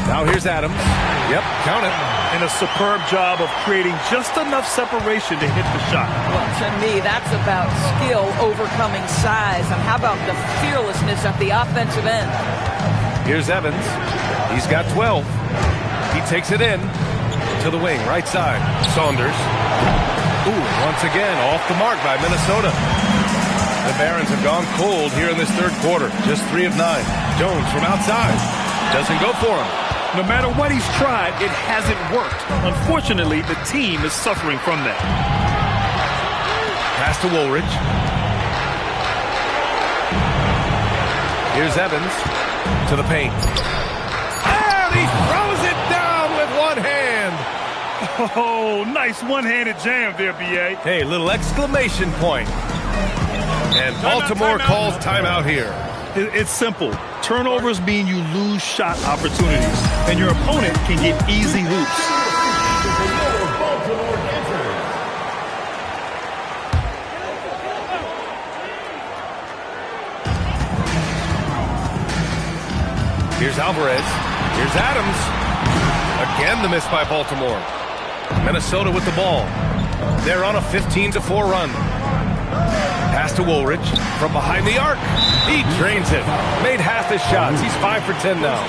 [SPEAKER 5] Now here's Adams. Yep, count it.
[SPEAKER 6] And a superb job of creating just enough separation to hit the shot.
[SPEAKER 7] Well, to me, that's about skill overcoming size. And how about the fearlessness at the offensive end?
[SPEAKER 5] Here's Evans. He's got 12. He takes it in to the wing, right side. Saunders. Ooh, once again, off the mark by Minnesota. The Barons have gone cold here in this third quarter. Just 3 of 9. Jones from outside. Doesn't go for him.
[SPEAKER 6] No matter what he's tried, it hasn't worked. Unfortunately, the team is suffering from that.
[SPEAKER 5] Pass to Woolridge. Here's Evans to the paint. And he throws it down with one hand.
[SPEAKER 6] Oh, nice one-handed jam there, B.A.
[SPEAKER 5] Hey, little exclamation point. And Baltimore calls timeout here.
[SPEAKER 6] It's simple. Turnovers mean you lose shot opportunities, and your opponent can get easy hoops.
[SPEAKER 5] Here's Alvarez. Here's Adams. Again, the miss by Baltimore. Minnesota with the ball. They're on a 15-4 run. Pass to Woolridge from behind the arc. He drains it. Made half his shots. He's 5 for 10 now.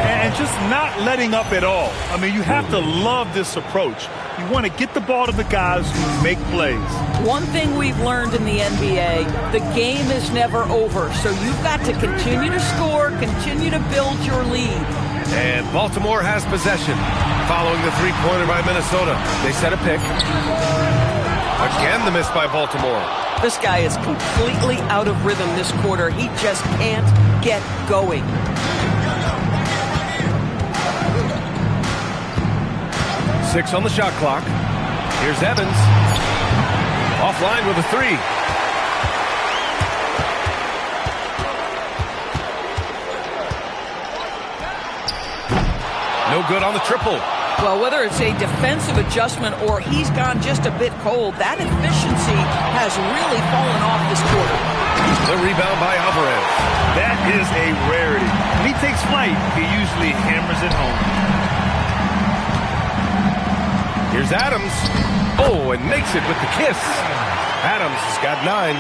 [SPEAKER 6] And just not letting up at all. I mean, you have to love this approach. You want to get the ball to the guys who make plays.
[SPEAKER 7] One thing we've learned in the NBA, the game is never over. So you've got to continue to score, continue to build your lead.
[SPEAKER 5] And Baltimore has possession. Following the three-pointer by Minnesota. They set a pick. Again, the miss by Baltimore.
[SPEAKER 7] This guy is completely out of rhythm this quarter. He just can't get going.
[SPEAKER 5] Six on the shot clock. Here's Evans. Offline with a three. No good on the triple.
[SPEAKER 7] Well, whether it's a defensive adjustment or he's gone just a bit cold, that efficiency has really fallen off this quarter.
[SPEAKER 5] The rebound by Alvarez.
[SPEAKER 6] That is a rarity. When he takes flight, he usually hammers it home.
[SPEAKER 5] Here's Adams. Oh, and makes it with the kiss. Adams has got 9.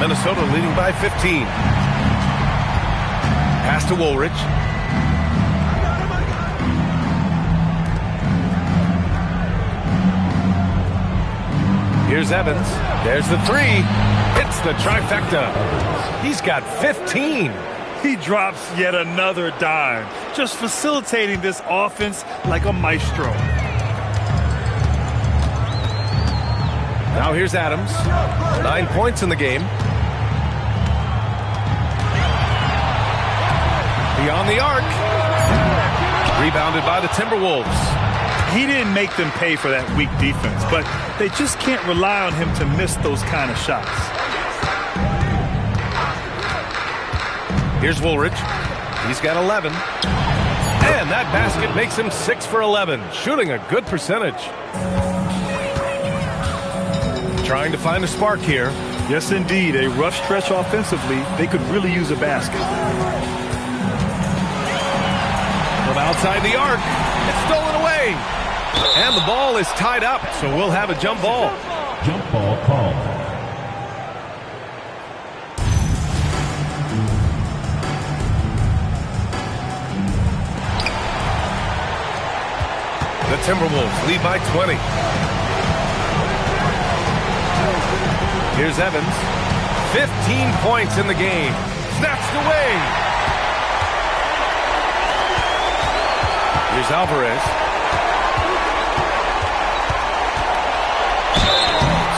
[SPEAKER 5] Minnesota leading by 15. Pass to Woolridge. Here's Evans. There's the three. Hits the trifecta. He's got 15.
[SPEAKER 6] He drops yet another dime, just facilitating this offense like a maestro.
[SPEAKER 5] Now here's Adams. 9 points in the game. Beyond the arc. Rebounded by the Timberwolves.
[SPEAKER 6] He didn't make them pay for that weak defense, but they just can't rely on him to miss those kind of shots.
[SPEAKER 5] Here's Woolridge. He's got 11. And that basket makes him 6 for 11, shooting a good percentage. Trying to find a spark here.
[SPEAKER 6] Yes, indeed. A rough stretch offensively. They could really use a basket.
[SPEAKER 5] From outside the arc. It's stolen away. And the ball is tied up, so we'll have a jump ball.
[SPEAKER 8] Jump ball called.
[SPEAKER 5] The Timberwolves lead by 20. Here's Evans. 15 points in the game. Snatched away. Here's Alvarez.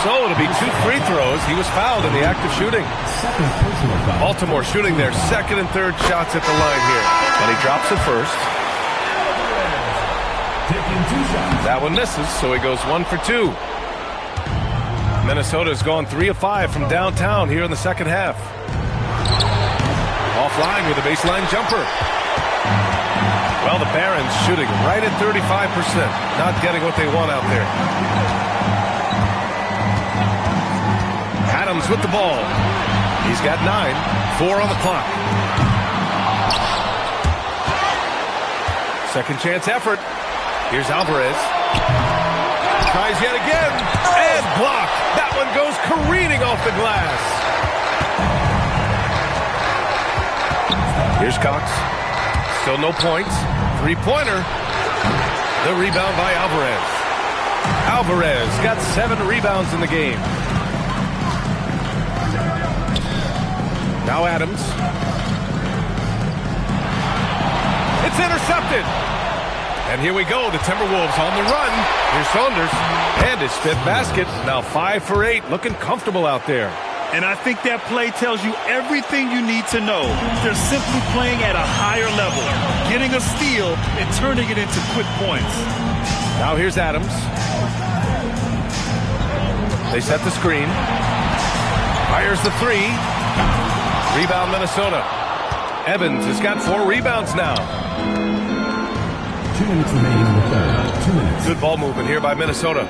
[SPEAKER 5] So it'll be 2 free throws. He was fouled in the act of shooting. Baltimore shooting their second and third shots at the line here. And he drops it first. That one misses, so he goes 1 for 2. Minnesota's gone 3 of 5 from downtown here in the second half. Offline with a baseline jumper. Well, the Barons shooting right at 35%. Not getting what they want out there. Adams with the ball. He's got 9. 4 on the clock. Second chance effort. Here's Alvarez. Tries yet again. And blocked. That one goes careening off the glass. Here's Cox. Still no points. Three-pointer. The rebound by Alvarez. Alvarez got 7 rebounds in the game. Now Adams. It's intercepted. And here we go. The Timberwolves on the run. Here's Saunders. And his fifth basket. Now 5 for 8. Looking comfortable out there.
[SPEAKER 6] And I think that play tells you everything you need to know. They're simply playing at a higher level, getting a steal and turning it into quick points.
[SPEAKER 5] Now here's Adams. They set the screen. Fires the three. Rebound Minnesota. Evans has got 4 rebounds now.
[SPEAKER 8] 2 minutes remaining in the third. 2 minutes.
[SPEAKER 5] Good ball movement here by Minnesota.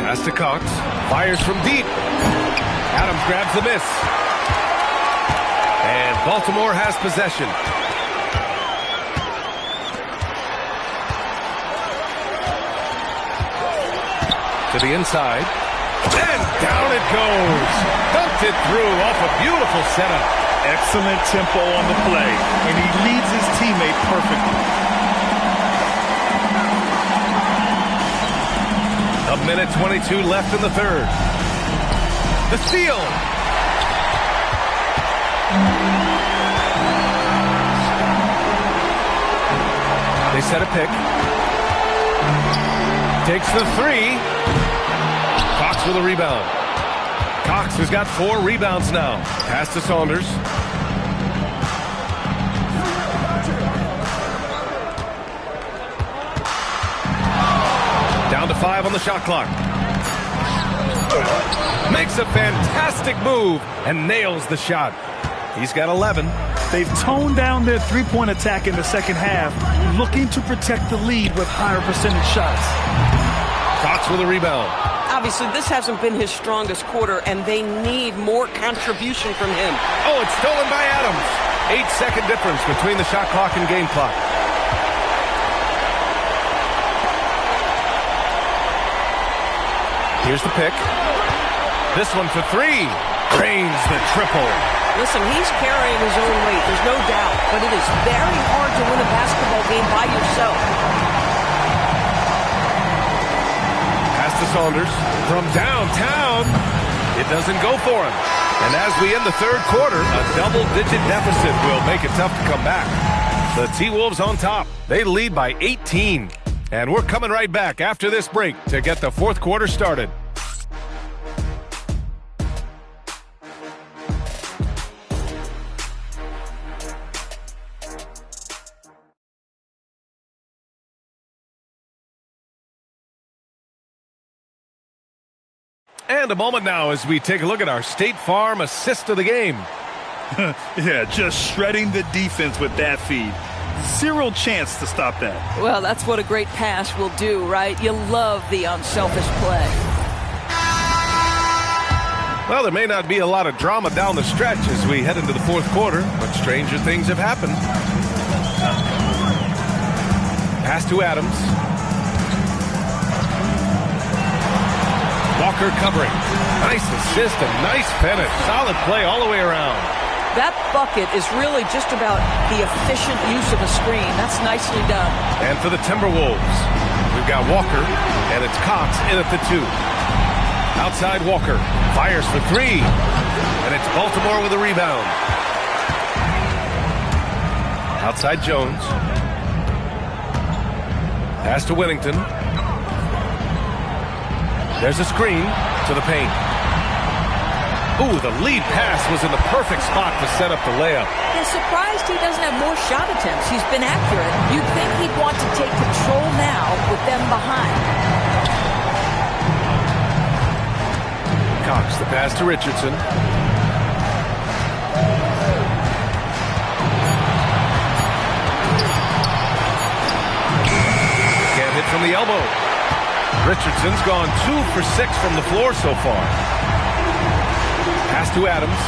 [SPEAKER 5] Pass to Cox. Fires from deep. Adams grabs the miss. And Baltimore has possession. To the inside. And down it goes. Dunked it through off a beautiful setup.
[SPEAKER 6] Excellent tempo on the play, and he leads his teammate perfectly.
[SPEAKER 5] A minute 22 left in the third. The steal. They set a pick. Takes the three. Cox with a rebound. Cox has got 4 rebounds now. Pass to Saunders. Down to 5 on the shot clock. Makes a fantastic move and nails the shot. He's got 11.
[SPEAKER 6] They've toned down their three-point attack in the second half, looking to protect the lead with higher percentage shots.
[SPEAKER 5] Cox with a rebound.
[SPEAKER 12] Obviously, this hasn't been his strongest quarter, and they need more contribution from him.
[SPEAKER 5] Oh, it's stolen by Adams. 8-second difference between the shot clock and game clock. Here's the pick. This one for 3. Drains the triple.
[SPEAKER 12] Listen, he's carrying his own weight, there's no doubt, but it is very hard to win a basketball game by yourself.
[SPEAKER 5] Pass to Saunders from downtown. It doesn't go for him. And as we end the third quarter, a double-digit deficit will make it tough to come back. The T-Wolves on top. They lead by 18. And we're coming right back after this break to get the fourth quarter started. And a moment now as we take a look at our State Farm assist of the game.
[SPEAKER 6] Yeah, just shredding the defense with that feed. 0 chance to stop that.
[SPEAKER 7] Well, that's what a great pass will do, right? You love the unselfish play.
[SPEAKER 5] Well, there may not be a lot of drama down the stretch as we head into the fourth quarter, but stranger things have happened. Pass to Adams. Walker covering. Nice assist and nice finish. Solid play all the way around.
[SPEAKER 7] That bucket is really just about the efficient use of a screen. That's nicely done.
[SPEAKER 5] And for the Timberwolves, we've got Walker, and it's Cox in at the 2. Outside Walker, fires for 3, and it's Baltimore with a rebound. Outside Jones. Pass to Whittington. There's a screen to the paint. Ooh, the lead pass was in the perfect spot to set up the layup.
[SPEAKER 7] I'm surprised he doesn't have more shot attempts. He's been accurate. You'd think he'd want to take control now with them behind.
[SPEAKER 5] Cox, the pass to Richardson. Can't hit from the elbow. Richardson's gone 2 for 6 from the floor so far. Pass to Adams.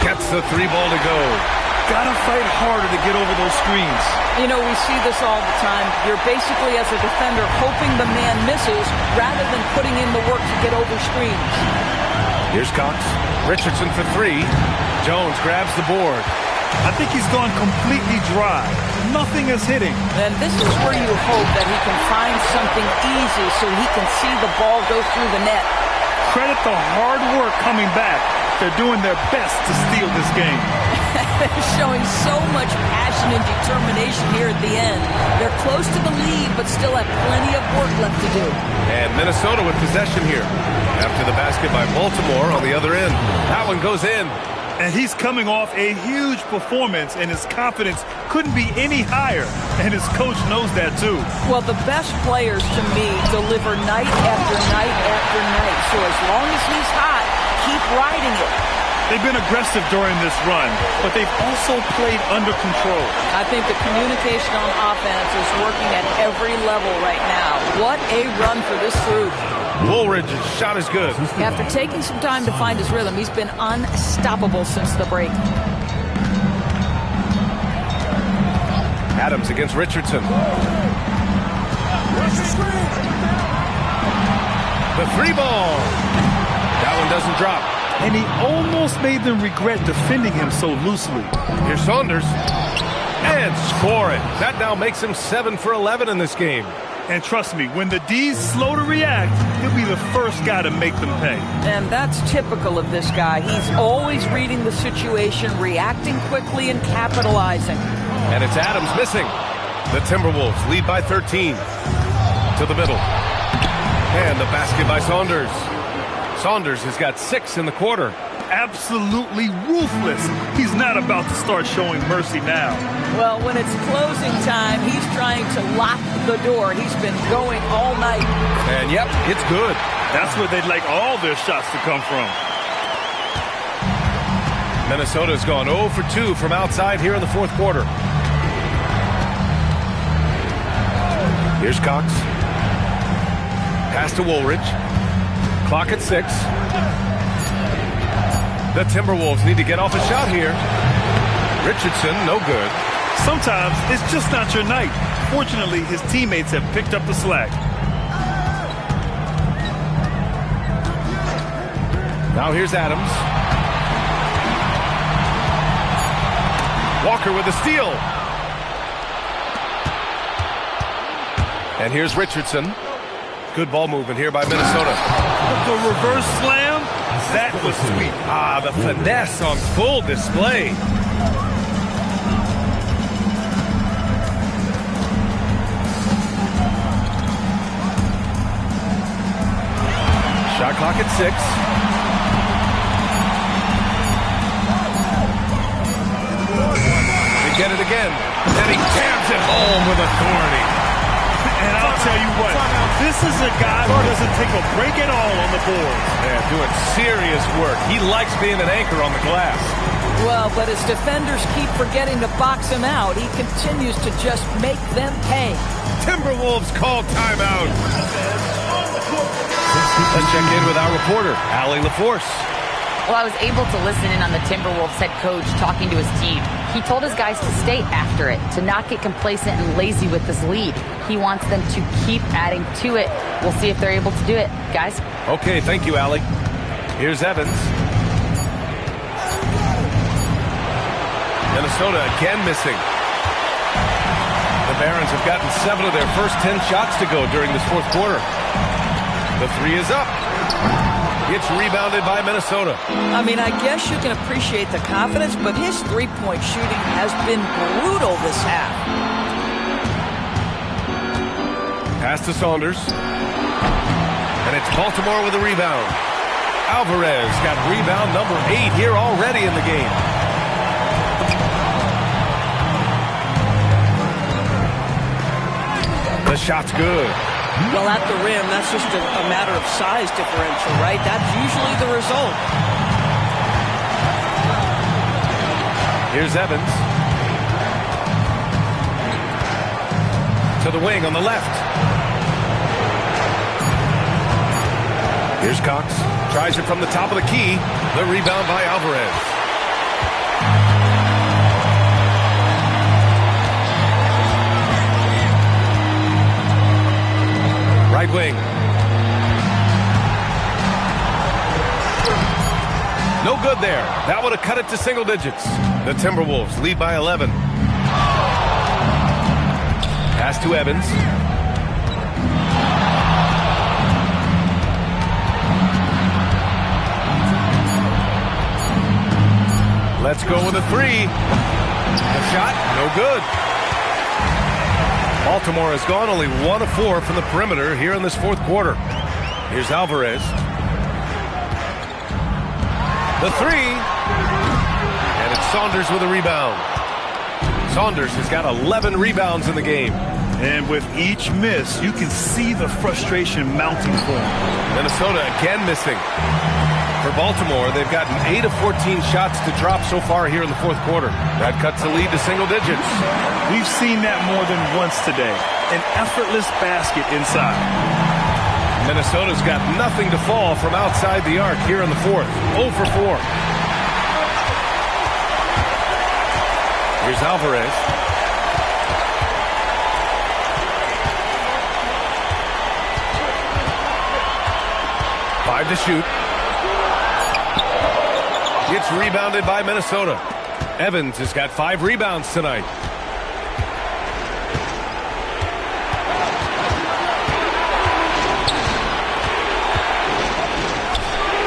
[SPEAKER 5] Gets the 3 ball to go.
[SPEAKER 6] Gotta fight harder to get over those screens.
[SPEAKER 7] You know, we see this all the time. You're basically, as a defender, hoping the man misses rather than putting in the work to get over screens.
[SPEAKER 5] Here's Cox. Richardson for 3. Jones grabs the board.
[SPEAKER 6] I think he's gone completely dry. Nothing is hitting.
[SPEAKER 7] And this is where you hope that he can find something easy so he can see the ball go through the net.
[SPEAKER 6] Credit the hard work coming back. They're doing their best to steal this game.
[SPEAKER 7] They're showing so much passion and determination here at the end. They're close to the lead, but still have plenty of work left to do.
[SPEAKER 5] And Minnesota with possession here. After the basket by Baltimore on the other end. That one goes in.
[SPEAKER 6] And he's coming off a huge performance, and his confidence couldn't be any higher. And his coach knows that, too.
[SPEAKER 7] Well, the best players, to me, deliver night after night after night. So as long as he's hot, keep riding it.
[SPEAKER 6] They've been aggressive during this run, but they've also played under control.
[SPEAKER 7] I think the communication on offense is working at every level right now. What a run for this group.
[SPEAKER 5] Woolridge's shot is good.
[SPEAKER 7] After taking some time to find his rhythm, he's been unstoppable since the break.
[SPEAKER 5] Adams against Richardson. The three ball. That one doesn't drop.
[SPEAKER 6] And he almost made them regret defending him so loosely.
[SPEAKER 5] Here's Saunders. And score it. That now makes him 7 for 11 in this game.
[SPEAKER 6] And trust me, when the D's slow to react, he'll be the first guy to make them pay.
[SPEAKER 7] And that's typical of this guy. He's always reading the situation, reacting quickly, and capitalizing.
[SPEAKER 5] And it's Adams missing. The Timberwolves lead by 13. To the middle. And the basket by Saunders. Saunders has got 6 in the quarter.
[SPEAKER 6] Absolutely ruthless. He's not about to start showing mercy now.
[SPEAKER 7] Well, when it's closing time, he's trying to lock the door. He's been going all night.
[SPEAKER 5] And yep, it's good.
[SPEAKER 6] That's where they'd like all their shots to come from.
[SPEAKER 5] Minnesota's gone 0 for 2 from outside here in the fourth quarter. Here's Cox. Pass to Woolridge. Clock at 6. The Timberwolves need to get off a shot here. Richardson, no good.
[SPEAKER 6] Sometimes it's just not your night. Fortunately, his teammates have picked up the slack.
[SPEAKER 5] Now here's Adams. Walker with a steal. And here's Richardson. Good ball movement here by Minnesota.
[SPEAKER 6] The reverse slam, that was sweet.
[SPEAKER 5] Ah, the finesse on full display. Shot clock at 6. They get it again. And he jams it home with authority.
[SPEAKER 6] And I'll tell you what, this is a guy who doesn't take a break at all on the board.
[SPEAKER 5] Yeah, doing serious work. He likes being an anchor on the glass.
[SPEAKER 7] Well, but as defenders keep forgetting to box him out, he continues to just make them pay.
[SPEAKER 5] Timberwolves call timeout. Let's check in with our reporter, Allie LaForce.
[SPEAKER 13] Well, I was able to listen in on the Timberwolves head coach talking to his team. He told his guys to stay after it, to not get complacent and lazy with this lead. He wants them to keep adding to it. We'll see if they're able to do it. Guys?
[SPEAKER 5] Okay, thank you, Allie. Here's Evans. Minnesota again missing. The Barons have gotten 7 of their first 10 shots to go during this fourth quarter. The 3 is up. It's rebounded by Minnesota.
[SPEAKER 7] I mean, I guess you can appreciate the confidence, but his three-point shooting has been brutal this half.
[SPEAKER 5] Pass to Saunders. And it's Baltimore with a rebound. Alvarez got rebound number 8 here already in the game. The shot's good.
[SPEAKER 12] Well, at the rim, that's just a matter of size differential, right? That's usually the result.
[SPEAKER 5] Here's Evans. To the wing on the left. Here's Cox. Tries it from the top of the key. The rebound by Alvarez. Right wing. No good there. That would have cut it to single digits. The Timberwolves lead by 11. Pass to Evans. Let's go with a three. A shot, no good. Baltimore has gone only 1 of 4 from the perimeter here in this fourth quarter. Here's Alvarez. The three. And it's Saunders with a rebound. Saunders has got 11 rebounds in the game.
[SPEAKER 6] And with each miss, you can see the frustration mounting for him.
[SPEAKER 5] Minnesota again missing. For Baltimore, they've gotten 8 of 14 shots to drop so far here in the fourth quarter. That cuts the lead to single digits.
[SPEAKER 6] We've seen that more than once today. An effortless basket inside.
[SPEAKER 5] Minnesota's got nothing to fall from outside the arc here in the fourth. 0 for 4. Here's Alvarez. Five to shoot. It's rebounded by Minnesota. Evans has got 5 rebounds tonight.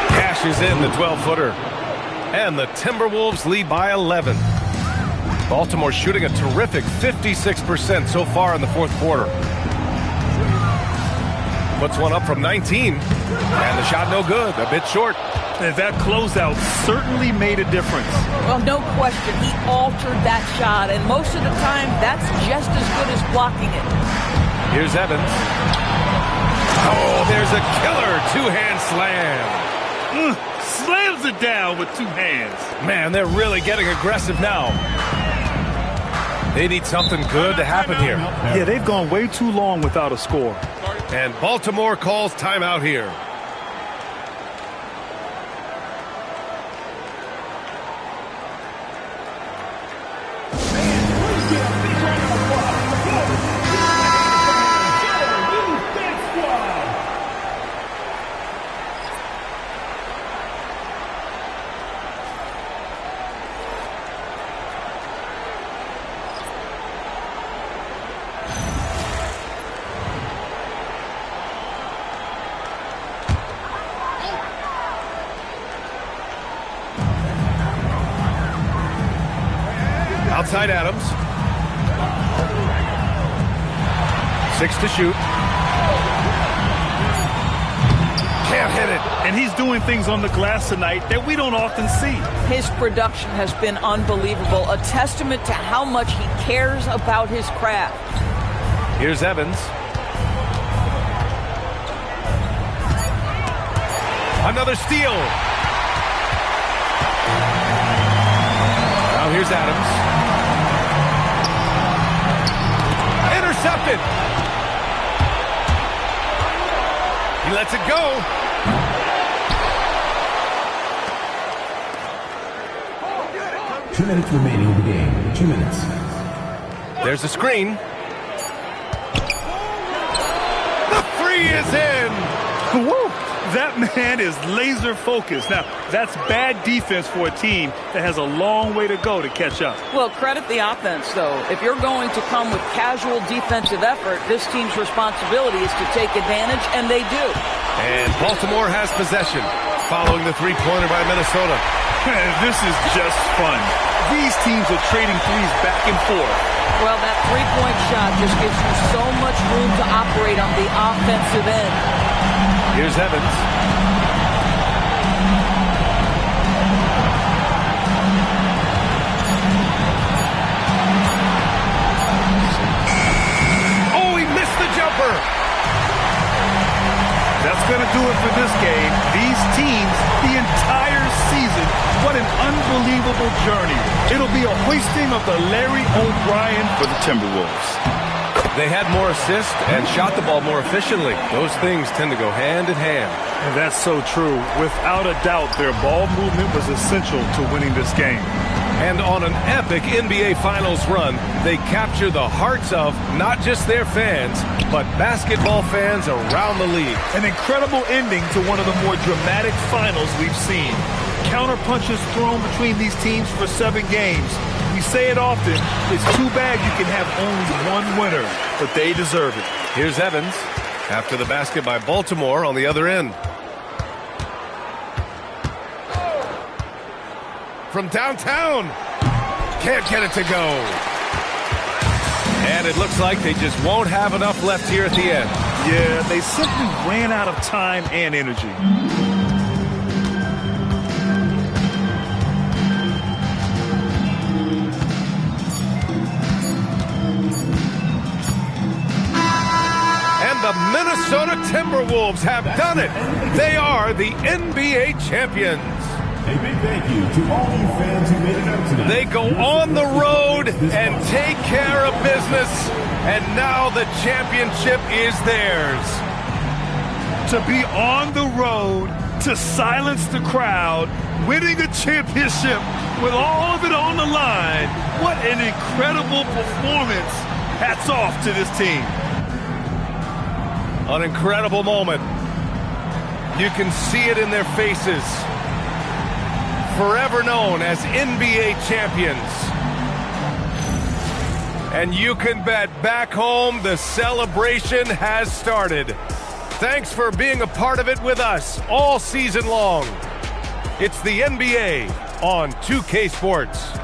[SPEAKER 5] Cashes in the 12-footer. And the Timberwolves lead by 11. Baltimore shooting a terrific 56% so far in the fourth quarter. Puts one up from 19. And the shot no good, a bit short.
[SPEAKER 6] And that closeout certainly made a difference.
[SPEAKER 7] Well, no question. He altered that shot, and most of the time, that's just as good as blocking it.
[SPEAKER 5] Here's Evans. Oh, there's a killer two-hand slam.
[SPEAKER 6] Slams it down with 2 hands.
[SPEAKER 5] Man, they're really getting aggressive now. They need something good to happen here.
[SPEAKER 6] Yeah, they've gone way too long without a score.
[SPEAKER 5] And Baltimore calls timeout here. Outside Adams. 6 to shoot. Can't hit it.
[SPEAKER 6] And he's doing things on the glass tonight that we don't often see.
[SPEAKER 7] His production has been unbelievable, a testament to how much he cares about his craft.
[SPEAKER 5] Here's Evans. Another steal. Now here's Adams. Intercepted. He lets it go.
[SPEAKER 8] Two minutes remaining in the game. 2 minutes.
[SPEAKER 5] There's a screen. The three is in.
[SPEAKER 6] Woo! That man is laser focused. Now, that's bad defense for a team that has a long way to go to catch up.
[SPEAKER 7] Well, credit the offense, though. If you're going to come with casual defensive effort, this team's responsibility is to take advantage, and they do.
[SPEAKER 5] And Baltimore has possession following the three-pointer by Minnesota.
[SPEAKER 6] This is just fun. These teams are trading threes back and forth.
[SPEAKER 7] Well, that three-point shot just gives you so much room to operate on the offensive end.
[SPEAKER 5] Here's Evans. Oh, he missed the jumper.
[SPEAKER 6] That's going to do it for this game. These teams, the entire season, what an unbelievable journey. It'll be a hoisting of the Larry O'Brien for the Timberwolves.
[SPEAKER 5] They had more assists and shot the ball more efficiently. Those things tend to go hand in hand.
[SPEAKER 6] And that's so true. Without a doubt, their ball movement was essential to winning this game.
[SPEAKER 5] And on an epic NBA Finals run, they capture the hearts of not just their fans, but basketball fans around the league.
[SPEAKER 6] An incredible ending to one of the more dramatic finals we've seen. counter punches thrown between these teams for 7 games. We say it often, it's too bad you can have only one winner, but they deserve it.
[SPEAKER 5] Here's Evans after the basket by Baltimore on the other end. From downtown, can't get it to go. And it looks like they just won't have enough left here at the end.
[SPEAKER 6] Yeah, they simply ran out of time and energy.
[SPEAKER 5] And the Minnesota Timberwolves have done it. They are the NBA champions.
[SPEAKER 8] A big thank you to all you fans who made it out tonight.
[SPEAKER 5] They go on the road and take care of business, and now the championship is theirs.
[SPEAKER 6] To be on the road, to silence the crowd, winning a championship with all of it on the line, what an incredible performance. Hats off to this team.
[SPEAKER 5] An incredible moment. You can see it in their faces. Forever known as NBA champions. And you can bet back home the celebration has started. Thanks for being a part of it with us all season long. It's the NBA on 2K Sports.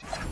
[SPEAKER 2] it.